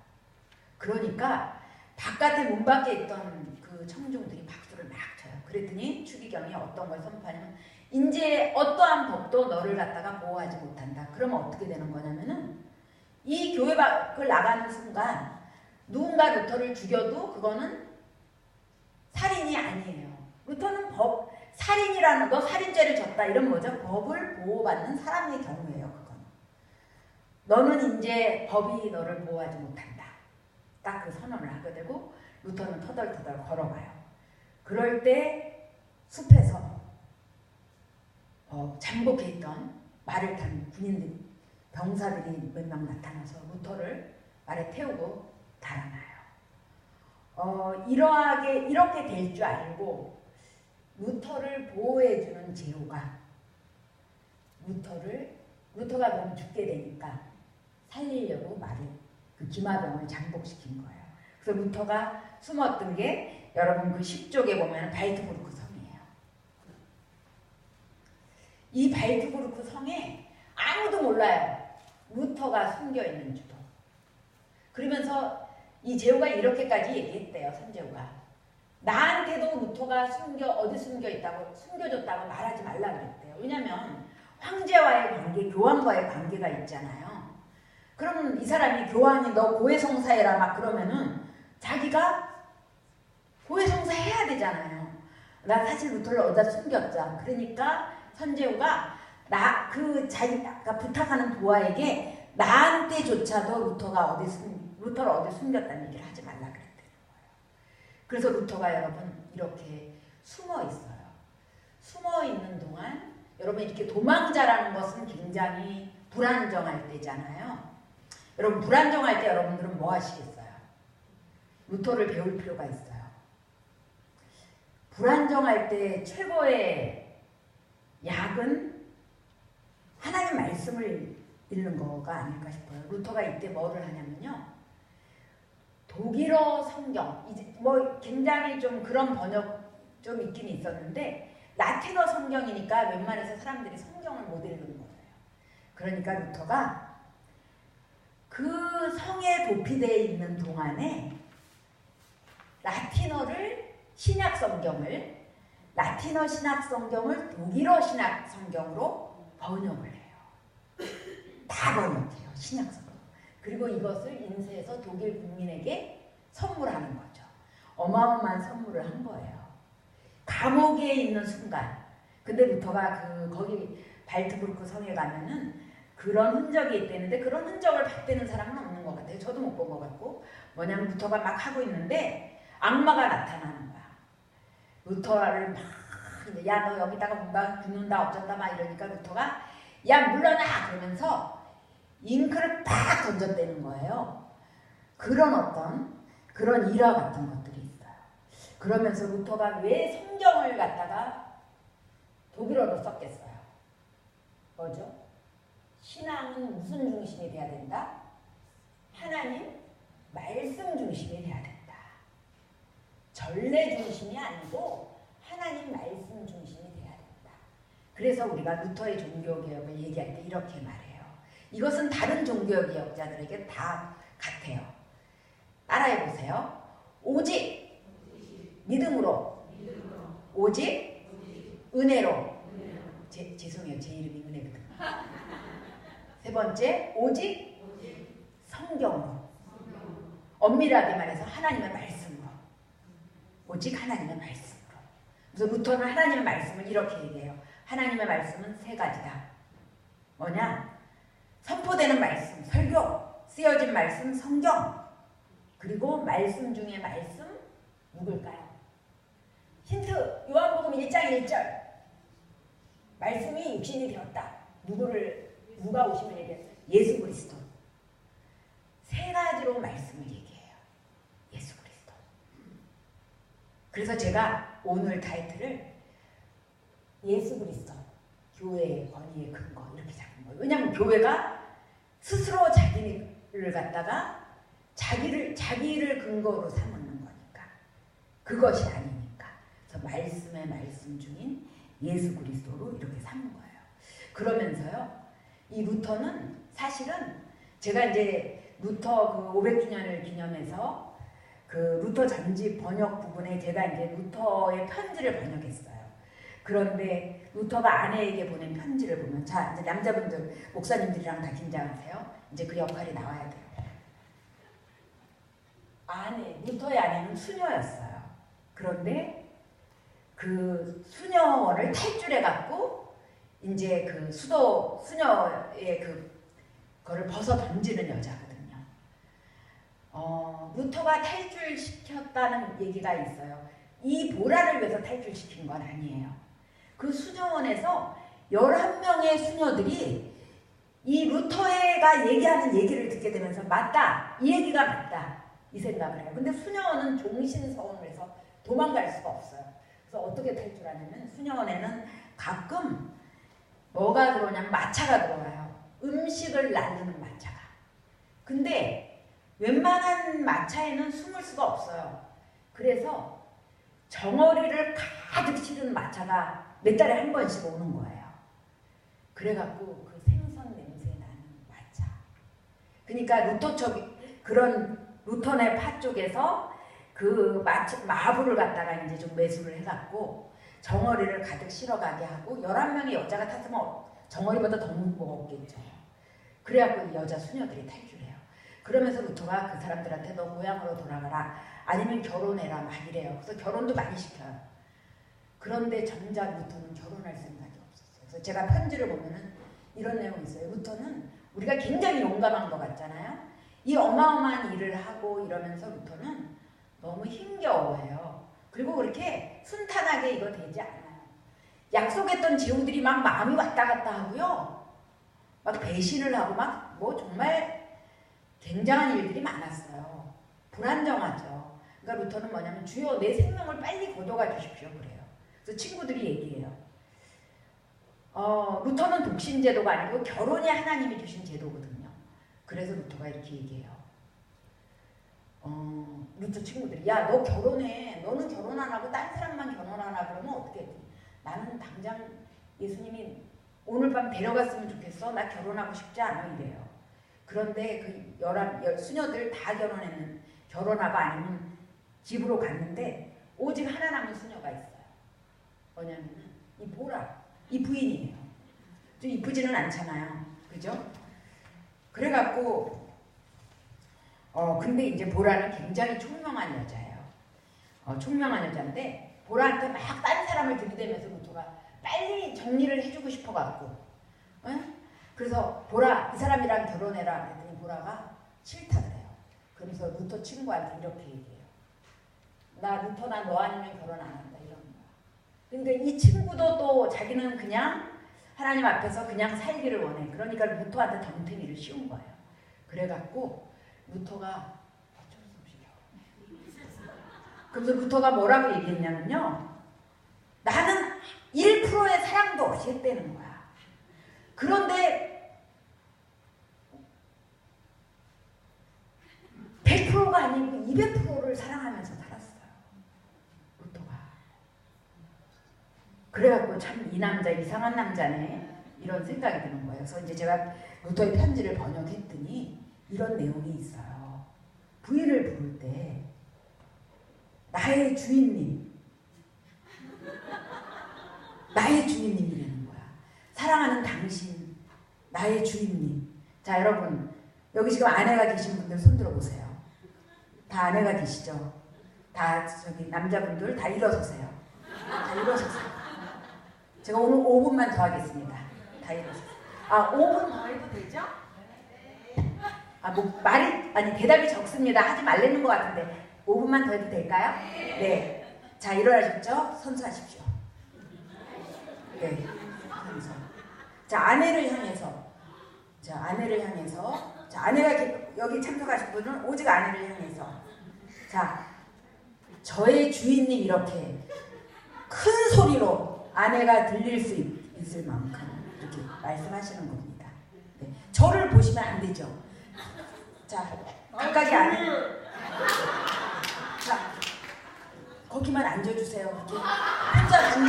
그러니까 바깥에 문 밖에 있던 그 청중들이 박수를 막 쳐요. 그랬더니 추기경이 어떤 걸 선포하냐면 이제 어떠한 법도 너를 갖다가 보호하지 못한다. 그러면 어떻게 되는 거냐면은 이 교회 밖을 나가는 순간 누군가 루터를 죽여도 그거는 살인이 아니에요. 루터는 살인이라는 거, 살인죄를 졌다 이런 뭐죠? 법을 보호받는 사람의 경우예요. 그건. 너는 이제 법이 너를 보호하지 못한다. 딱 그 선언을 하게 되고 루터는 터덜터덜 걸어가요. 그럴 때 숲에서 잠복해 있던 말을 탄 군인들, 병사들이 몇 명 나타나서 루터를 말에 태우고 달아나요. 이렇게 될 줄 알고 루터를 보호해주는 제후가 루터가 그럼 죽게 되니까 살리려고 그 기마병을 잠복시킨 거예요. 그래서 루터가 숨었던 게 여러분 그 10쪽에 보면 바이트부르크 성이에요. 이 바이트부르크 성에 아무도 몰라요. 루터가 숨겨 있는 줄도. 그러면서 이 제후가 이렇게까지 얘기했대요. 선제후가. 나한테도 루터가 어디 숨겨 있다고, 숨겨줬다고 말하지 말라 그랬대요. 왜냐면 황제와의 관계, 교황과의 관계가 있잖아요. 그러면 이 사람이 교황이 너 고해성사해라 막 그러면은 자기가 고해성사해야 되잖아요. 나 사실 루터를 어디다 숨겼자. 그러니까 선제후가 자기가 부탁하는 보아에게 나한테조차도 루터를 어디 숨겼다는 얘기를 하지 말라 그랬대요. 그래서 루터가 여러분 이렇게 숨어 있어요. 숨어 있는 동안 여러분 이렇게 도망자라는 것은 굉장히 불안정할 때잖아요. 여러분 불안정할 때 여러분들은 뭐 하시겠어요? 루터를 배울 필요가 있어요. 불안정할 때 최고의 약은 하나님 말씀을 읽는 거가 아닐까 싶어요. 루터가 이때 뭐를 하냐면요. 독일어 성경, 이제 뭐 굉장히 좀 그런 번역 좀 있긴 있었는데 라틴어 성경이니까 웬만해서 사람들이 성경을 못 읽는 거예요. 그러니까 루터가 그 성에 도피되어 있는 동안에 라틴어를 신약 성경을 라틴어 신약 성경을 독일어 신약 성경으로 번역을 해요. 다 번역해요. 신약 성경. 그리고 이것을 인쇄해서 독일 국민에게 선물하는 거죠. 어마어마한 선물을 한 거예요. 감옥에 있는 순간. 근데 루터가 거기 발트부르크 성에 가면은 그런 흔적이 있다는데 그런 흔적을 봤다는 사람은 없는 것 같아요. 저도 못 본 것 같고. 뭐냐면 루터가 막 하고 있는데 악마가 나타나는 거야. 루터를 막 야 너 여기다가 뭔가 붓는다 어쩐다 막 이러니까 루터가 야 물러나 그러면서 잉크를 팍 던졌다는 거예요. 그런 일화 같은 것들이 있어요. 그러면서 루터가 왜 성경을 갖다가 독일어로 썼겠어요? 뭐죠? 신앙은 무슨 중심이 돼야 된다? 하나님 말씀 중심이 돼야 된다. 전례 중심이 아니고 하나님 말씀 중심이 돼야 된다. 그래서 우리가 루터의 종교개혁을 얘기할 때 이렇게 말해요. 이것은 다른 종교개혁자들에게 다 같아요. 따라해보세요. 오직 믿음으로 오직 은혜로 죄송해요. 제 이름이 은혜거든요. 세 번째 오직 성경으로 엄밀하게 말해서 하나님의 말씀으로 오직 하나님의 말씀으로. 그래서 루터는 하나님의 말씀을 이렇게 얘기해요. 하나님의 말씀은 세 가지다. 뭐냐? 선포되는 말씀, 설교, 쓰여진 말씀, 성경, 그리고 말씀 중에 말씀 누굴까요? 힌트, 요한복음 1장 1절. 말씀이 육신이 되었다. 누가 오시면 얘기해요? 예수 그리스도. 세 가지로 말씀을 얘기해요. 예수 그리스도. 그래서 제가 오늘 타이틀을 예수 그리스도, 교회의 권위의 근거 이렇게 잡은 거예요. 왜냐하면 교회가 스스로 자기를 갖다가 자기를 근거로 삼는 거니까. 그것이 아니니까. 그래서 말씀의 말씀 중인 예수 그리스도로 이렇게 삼은 거예요. 그러면서요. 이 루터는 사실은 제가 이제 루터 그 500주년을 기념해서 그 루터 전집 번역 부분에 제가 이제 루터의 편지를 번역했어요. 그런데 루터가 아내에게 보낸 편지를 보면 자 이제 남자분들 목사님들이랑 다 긴장하세요. 이제 그 역할이 나와야 돼요. 루터의 아내는 수녀였어요. 그런데 그 수녀를 탈줄해갖고 이제 그 수녀의 그거를 벗어 던지는 여자거든요. 루터가 탈출시켰다는 얘기가 있어요. 이 보라를 위해서 탈출시킨 건 아니에요. 그 수녀원에서 11명의 수녀들이 이 루터가 얘기하는 얘기를 듣게 되면서 맞다. 이 얘기가 맞다. 이 생각을 해요. 근데 수녀원은 종신서원을 해서 도망갈 수가 없어요. 그래서 어떻게 탈출하냐면 수녀원에는 가끔 뭐가 들어오냐면 마차가 들어와요. 음식을 나르는 마차가. 근데 웬만한 마차에는 숨을 수가 없어요. 그래서 정어리를 가득 실은 마차가 몇 달에 한 번씩 오는 거예요. 그래갖고 그 생선 냄새 나는 마차. 그러니까 루터 쪽 그런 루터네 파 쪽에서 그 마부를 갖다가 이제 좀 매수를 해갖고 정어리를 가득 실어가게 하고 11명의 여자가 탔으면 정어리보다 더 무거웠겠죠. 그래갖고 이 여자 수녀들이 탈출해요. 그러면서 루터가 그 사람들한테 너 고향으로 돌아가라. 아니면 결혼해라 막 이래요. 그래서 결혼도 많이 시켜요. 그런데 정작 루터는 결혼할 생각이 없었어요. 그래서 제가 편지를 보면은 이런 내용이 있어요. 루터는 우리가 굉장히 용감한 것 같잖아요. 이 어마어마한 일을 하고 이러면서 루터는 너무 힘겨워해요. 그리고 그렇게 순탄하게 이거 되지 않아요. 약속했던 제후들이 막 마음이 왔다 갔다 하고요. 막 배신을 하고 막 뭐 정말 굉장한 일들이 많았어요. 불안정하죠. 그러니까 루터는 뭐냐면 주여 내 생명을 빨리 거둬가 주십시오 그래요. 그래서 친구들이 얘기해요. 루터는 독신제도가 아니고 결혼이 하나님이 주신 제도거든요. 그래서 루터가 이렇게 얘기해요. 루터 친구들이 야 너 결혼해. 너는 결혼 안 하고 딴 사람만 결혼하나 그러면 어떻게 해? 나는 당장 예수님이 오늘 밤 데려갔으면 좋겠어. 나 결혼하고 싶지 않아 이래요. 그런데 그 수녀들 다 결혼하고 아니면 집으로 갔는데 오직 하나 남은 수녀가 있어요. 뭐냐면은 이 보라, 이 부인이에요. 좀 이쁘지는 않잖아요. 그죠? 그래갖고 근데 이제 보라는 굉장히 총명한 여자예요. 총명한 여자인데 보라한테 막 다른 사람을 들이대면서 루터가 빨리 정리를 해주고 싶어갖고 그래서 보라 이 사람이랑 결혼해라 그랬더니 보라가 싫다 그래요. 그러면서 루터 친구한테 이렇게 얘기해요. 루터나 너 아니면 결혼 안 한다 이런 거야. 그러니까 이 친구도 또 자기는 그냥 하나님 앞에서 그냥 살기를 원해. 그러니까 루터한테 덤탱이를 씌운 거예요. 그래갖고 루터가 어쩔 수 없이 결혼해. 그래서 루터가 뭐라고 얘기했냐면요. 나는 1%의 사랑도 없이 했다는 거야. 그런데 100%가 아니고 200%를 사랑하면서 살았어요. 루터가. 그래갖고 참 이 남자 이상한 남자네 이런 생각이 드는 거예요. 그래서 이제 제가 루터의 편지를 번역했더니 이런 내용이 있어요. 부인을 부를 때 나의 주인님 나의 주인님이라는 거야. 사랑하는 당신, 나의 주인님. 자, 여러분, 여기 지금 아내가 계신 분들 손 들어보세요. 다 아내가 계시죠? 다 저기 남자분들 다 일어서세요. 다 일어서세요. 제가 오늘 5분만 더 하겠습니다. 다 일어서세요. 5분 더 해도 되죠? 아니 대답이 적습니다. 하지 말라는 것 같은데 5분만 더 해도 될까요? 네. 자, 일어나셨죠? 선수하십시오. 네. 자, 아내를 향해서. 자, 아내가 여기 참석하신 분은 오직 아내를 향해서. 자, 저의 주인님 이렇게 큰 소리로 아내가 들릴 수 있을 만큼 이렇게 말씀하시는 겁니다. 네. 저를 보시면 안 되죠. 자, 각각이 아내. 자, 거기만 앉아주세요. 이렇게 한참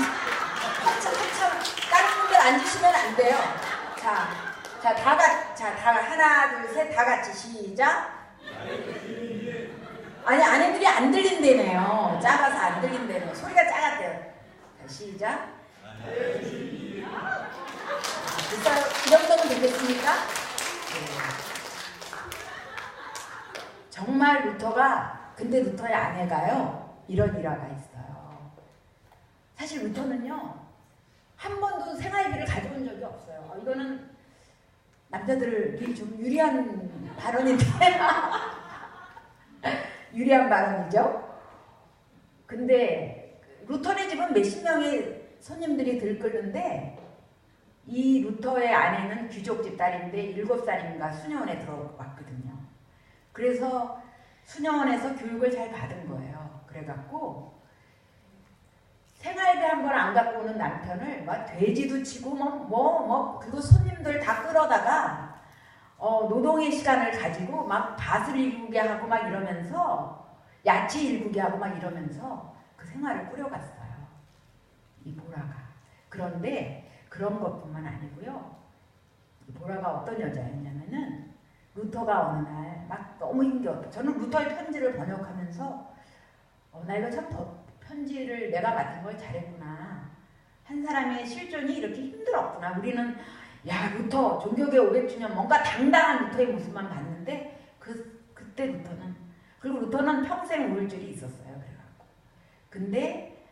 다른 분들 앉으시면 안 돼요. 다 하나, 둘, 셋, 다 같이 시작. 아니, 아내들이 안 들린다네요. 작아서 안 들린다네요. 소리가 작았대요. 자, 시작. 이 정도면 되겠습니까? 네. 정말 근데 루터의 아내가요, 이런 일화가 있어요. 사실 루터는요, 한 번도 생활비를 가져온 적이 없어요. 이거는 남자들이 좀 유리한 발언인데 유리한 발언이죠. 근데 루터네 집은 몇십 명의 손님들이 들끓는데 이 루터의 아내는 귀족집 딸인데 7살인가 수녀원에 들어왔거든요. 그래서 수녀원에서 교육을 잘 받은 거예요. 그래갖고 생활비 한 번 안 갖고 오는 남편을 막 돼지도 치고 그리고 손님들 다 끌어다가 노동의 시간을 가지고 막 밭을 일구게 하고 막 이러면서 야채 일구게 하고 막 이러면서 그 생활을 꾸려갔어요. 이 보라가. 그런데 그런 것뿐만 아니고요. 이 보라가 어떤 여자였냐면은 루터가 어느 날 막 너무 힘겨웠다. 저는 루터의 편지를 번역하면서 나 이거 참 편지를 내가 맡은 걸 잘했구나. 한 사람의 실존이 이렇게 힘들었구나. 우리는 루터 종교계 500주년 뭔가 당당한 루터의 모습만 봤는데 그때 그리고 루터는 평생 우울증이 있었어요. 그래갖고. 근데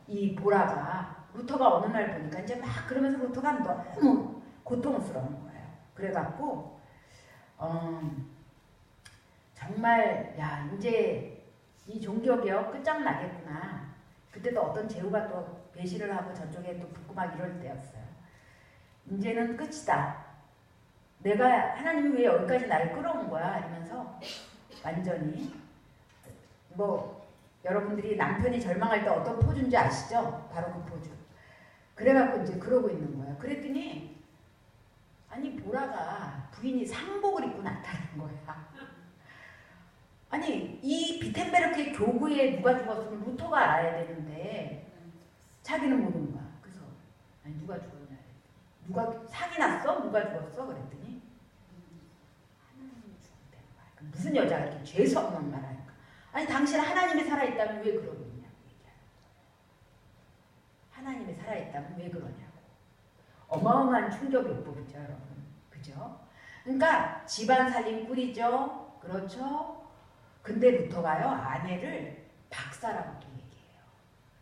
이 보라가 루터가 어느 날 보니까 이제 막 그러면서 루터가 너무 고통스러운 거예요. 그래갖고 정말 이제 이 종교개혁 끝장나겠구나. 그때도 어떤 제후가 또 배신을 하고 저쪽에 또 붙고 막 이럴 때였어요. 이제는 끝이다. 하나님이 왜 여기까지 나를 끌어온 거야? 이러면서 완전히 여러분들이 남편이 절망할 때 어떤 포즈인지 아시죠? 바로 그 포즈. 그래갖고 이제 그러고 있는 거예요. 그랬더니 보라가 부인이 상복을 입고 나타난 거야. 아니 이 비텐베르크의 교구에 누가 죽었으면 루터가 알아야 되는데 자기는 모르는 거야. 그래서 아니 누가 죽었냐, 누가 사기 났어? 누가 죽었어? 그랬더니 하나님이 죽었다는 거야. 그럼 무슨 여자가 이렇게 죄수 없는 말 하니까, 아니 당신 하나님이 살아있다면 왜 그러느냐고 얘기하는 거야. 하나님이 살아있다면 왜 그러냐고. 어마어마한 충격요법이죠 여러분. 그죠? 그러니까 집안 살림 꿀이죠. 그렇죠? 근데 루터가요 아내를 박사라고 또 얘기해요.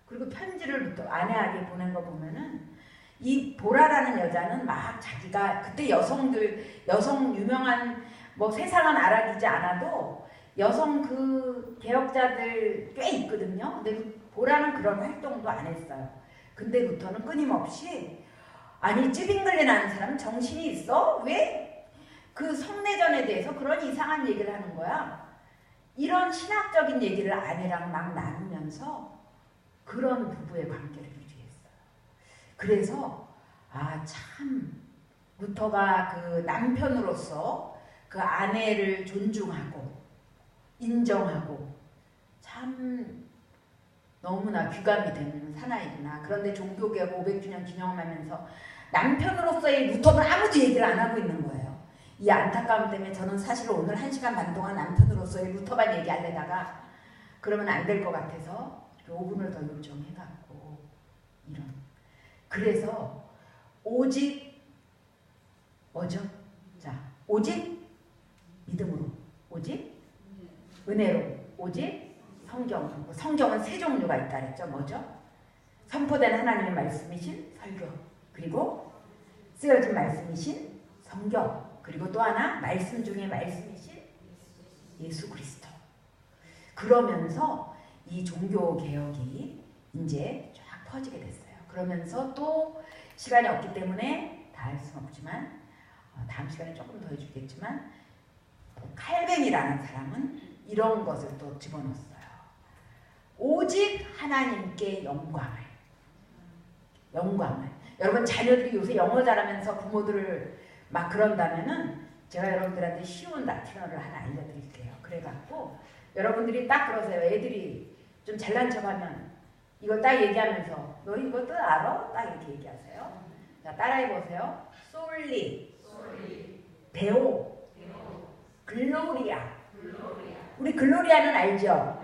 그리고 편지를 루터 아내에게 보낸 거 보면은 이 보라라는 여자는 막 자기가 그때 여성 유명한 뭐 세상은 알아주지 않아도 여성 그 개혁자들 꽤 있거든요. 근데 보라는 그런 활동도 안 했어요. 근데 루터는 끊임없이 아니 찌빙글레라는 사람 정신이 있어? 왜 그 성내전에 대해서 그런 이상한 얘기를 하는 거야. 이런 신학적인 얘기를 아내랑 막 나누면서 그런 부부의 관계를 유지했어요. 그래서 참 루터가 그 남편으로서 그 아내를 존중하고 인정하고 참 너무나 귀감이 되는 사나이구나. 그런데 종교개혁 500주년 기념하면서 남편으로서의 루터는 아무도 얘기를 안 하고 있는 거예요. 이 안타까움 때문에 저는 사실 오늘 1시간 반 동안 남편으로서의 루터만 얘기하려다가 그러면 안 될 것 같아서 5분을 더 요청해갖고 이런. 그래서 오직 뭐죠? 자, 오직 믿음으로, 오직 은혜로, 오직 성경. 성경은 세 종류가 있다 그랬죠. 뭐죠? 선포된 하나님의 말씀이신 설교, 그리고 쓰여진 말씀이신 성경, 그리고 또 하나 말씀 중에 말씀이신 예수 그리스도. 그러면서 이 종교개혁이 이제 쫙 퍼지게 됐어요. 그러면서 또 시간이 없기 때문에 다 할 수는 없지만 다음 시간에 조금 더 해주겠지만 칼뱅이라는 사람은 이런 것을 또 집어넣었어요. 오직 하나님께 영광을. 여러분 자녀들이 요새 영어 잘하면서 부모들을 막 그런다면은 제가 여러분들한테 쉬운 라틴어를 하나 알려드릴게요. 그래갖고 여러분들이 딱 그러세요. 애들이 좀 잘난 척하면 이거 딱 얘기하면서 너 이거 뜻 알아? 딱 이렇게 얘기하세요. 자, 따라해보세요. 솔리, 데오, 글로리아. 우리 글로리아는 알죠?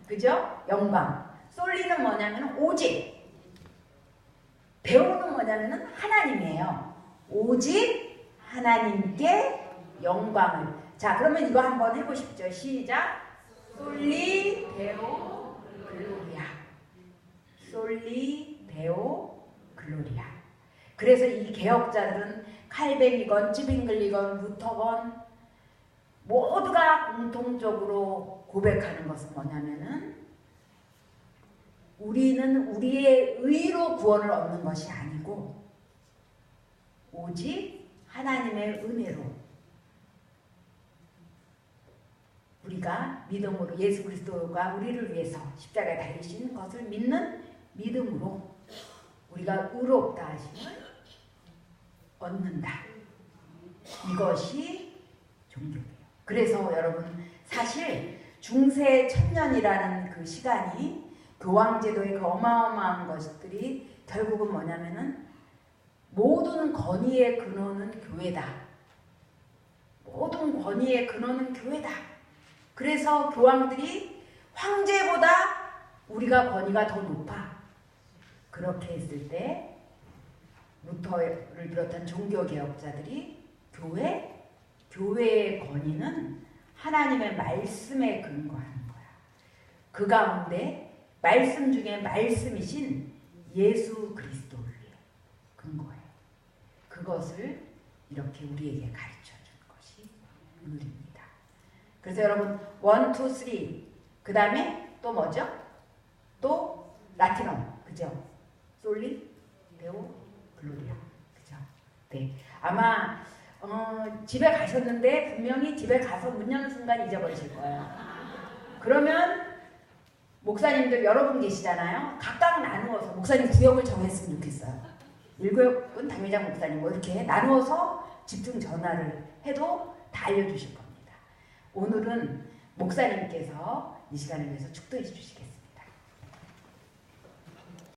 그죠? 영광. 솔리는 뭐냐면 오직. 데오는 뭐냐면 하나님이에요. 오직 하나님께 영광을. 자, 그러면 이거 한번 해보십시오. 시작. 솔리 데오 글로리아. 솔리 데오 글로리아. 그래서 이 개혁자들은 칼뱅이건 찌빙글리건 루터건 모두가 공통적으로 고백하는 것은 뭐냐면은 우리는 우리의 의로 구원을 얻는 것이 아니고 오직 하나님의 은혜로 우리가 믿음으로 예수 그리스도가 우리를 위해서 십자가에 달리신 것을 믿는 믿음으로 우리가 의롭다 하심을 얻는다. 이것이 종교예요. 그래서 여러분 사실 중세 천년이라는 그 시간이 교황제도의 그 어마어마한 것들이 결국은 뭐냐면은 모든 권위의 근원은 교회다. 모든 권위의 근원은 교회다. 그래서 교황들이 황제보다 우리가 권위가 더 높아. 그렇게 했을 때 루터를 비롯한 종교개혁자들이 교회의 권위는 하나님의 말씀에 근거하는 거야. 그 가운데 말씀 중에 말씀이신 예수 그리스도를 근거해요. 그것을 이렇게 우리에게 가르쳐준 것이 의입니다. 그래서 여러분 1, 2, 3 그 다음에 또 뭐죠? 또 라틴어 그죠? 솔리 데오 글로리아 그죠? 네 아마 집에 가셨는데 분명히 집에 가서 문 여는 순간 잊어버리실 거예요. 그러면 목사님들 여러분 계시잖아요. 각각 나누어서 목사님 구역을 정했으면 좋겠어요. 1구역은 당회장 목사님 뭐 이렇게 나누어서 집중 전화를 해도 다 알려주실 겁니다. 오늘은 목사님께서 이 시간을 위해서 축도해 주시겠습니다.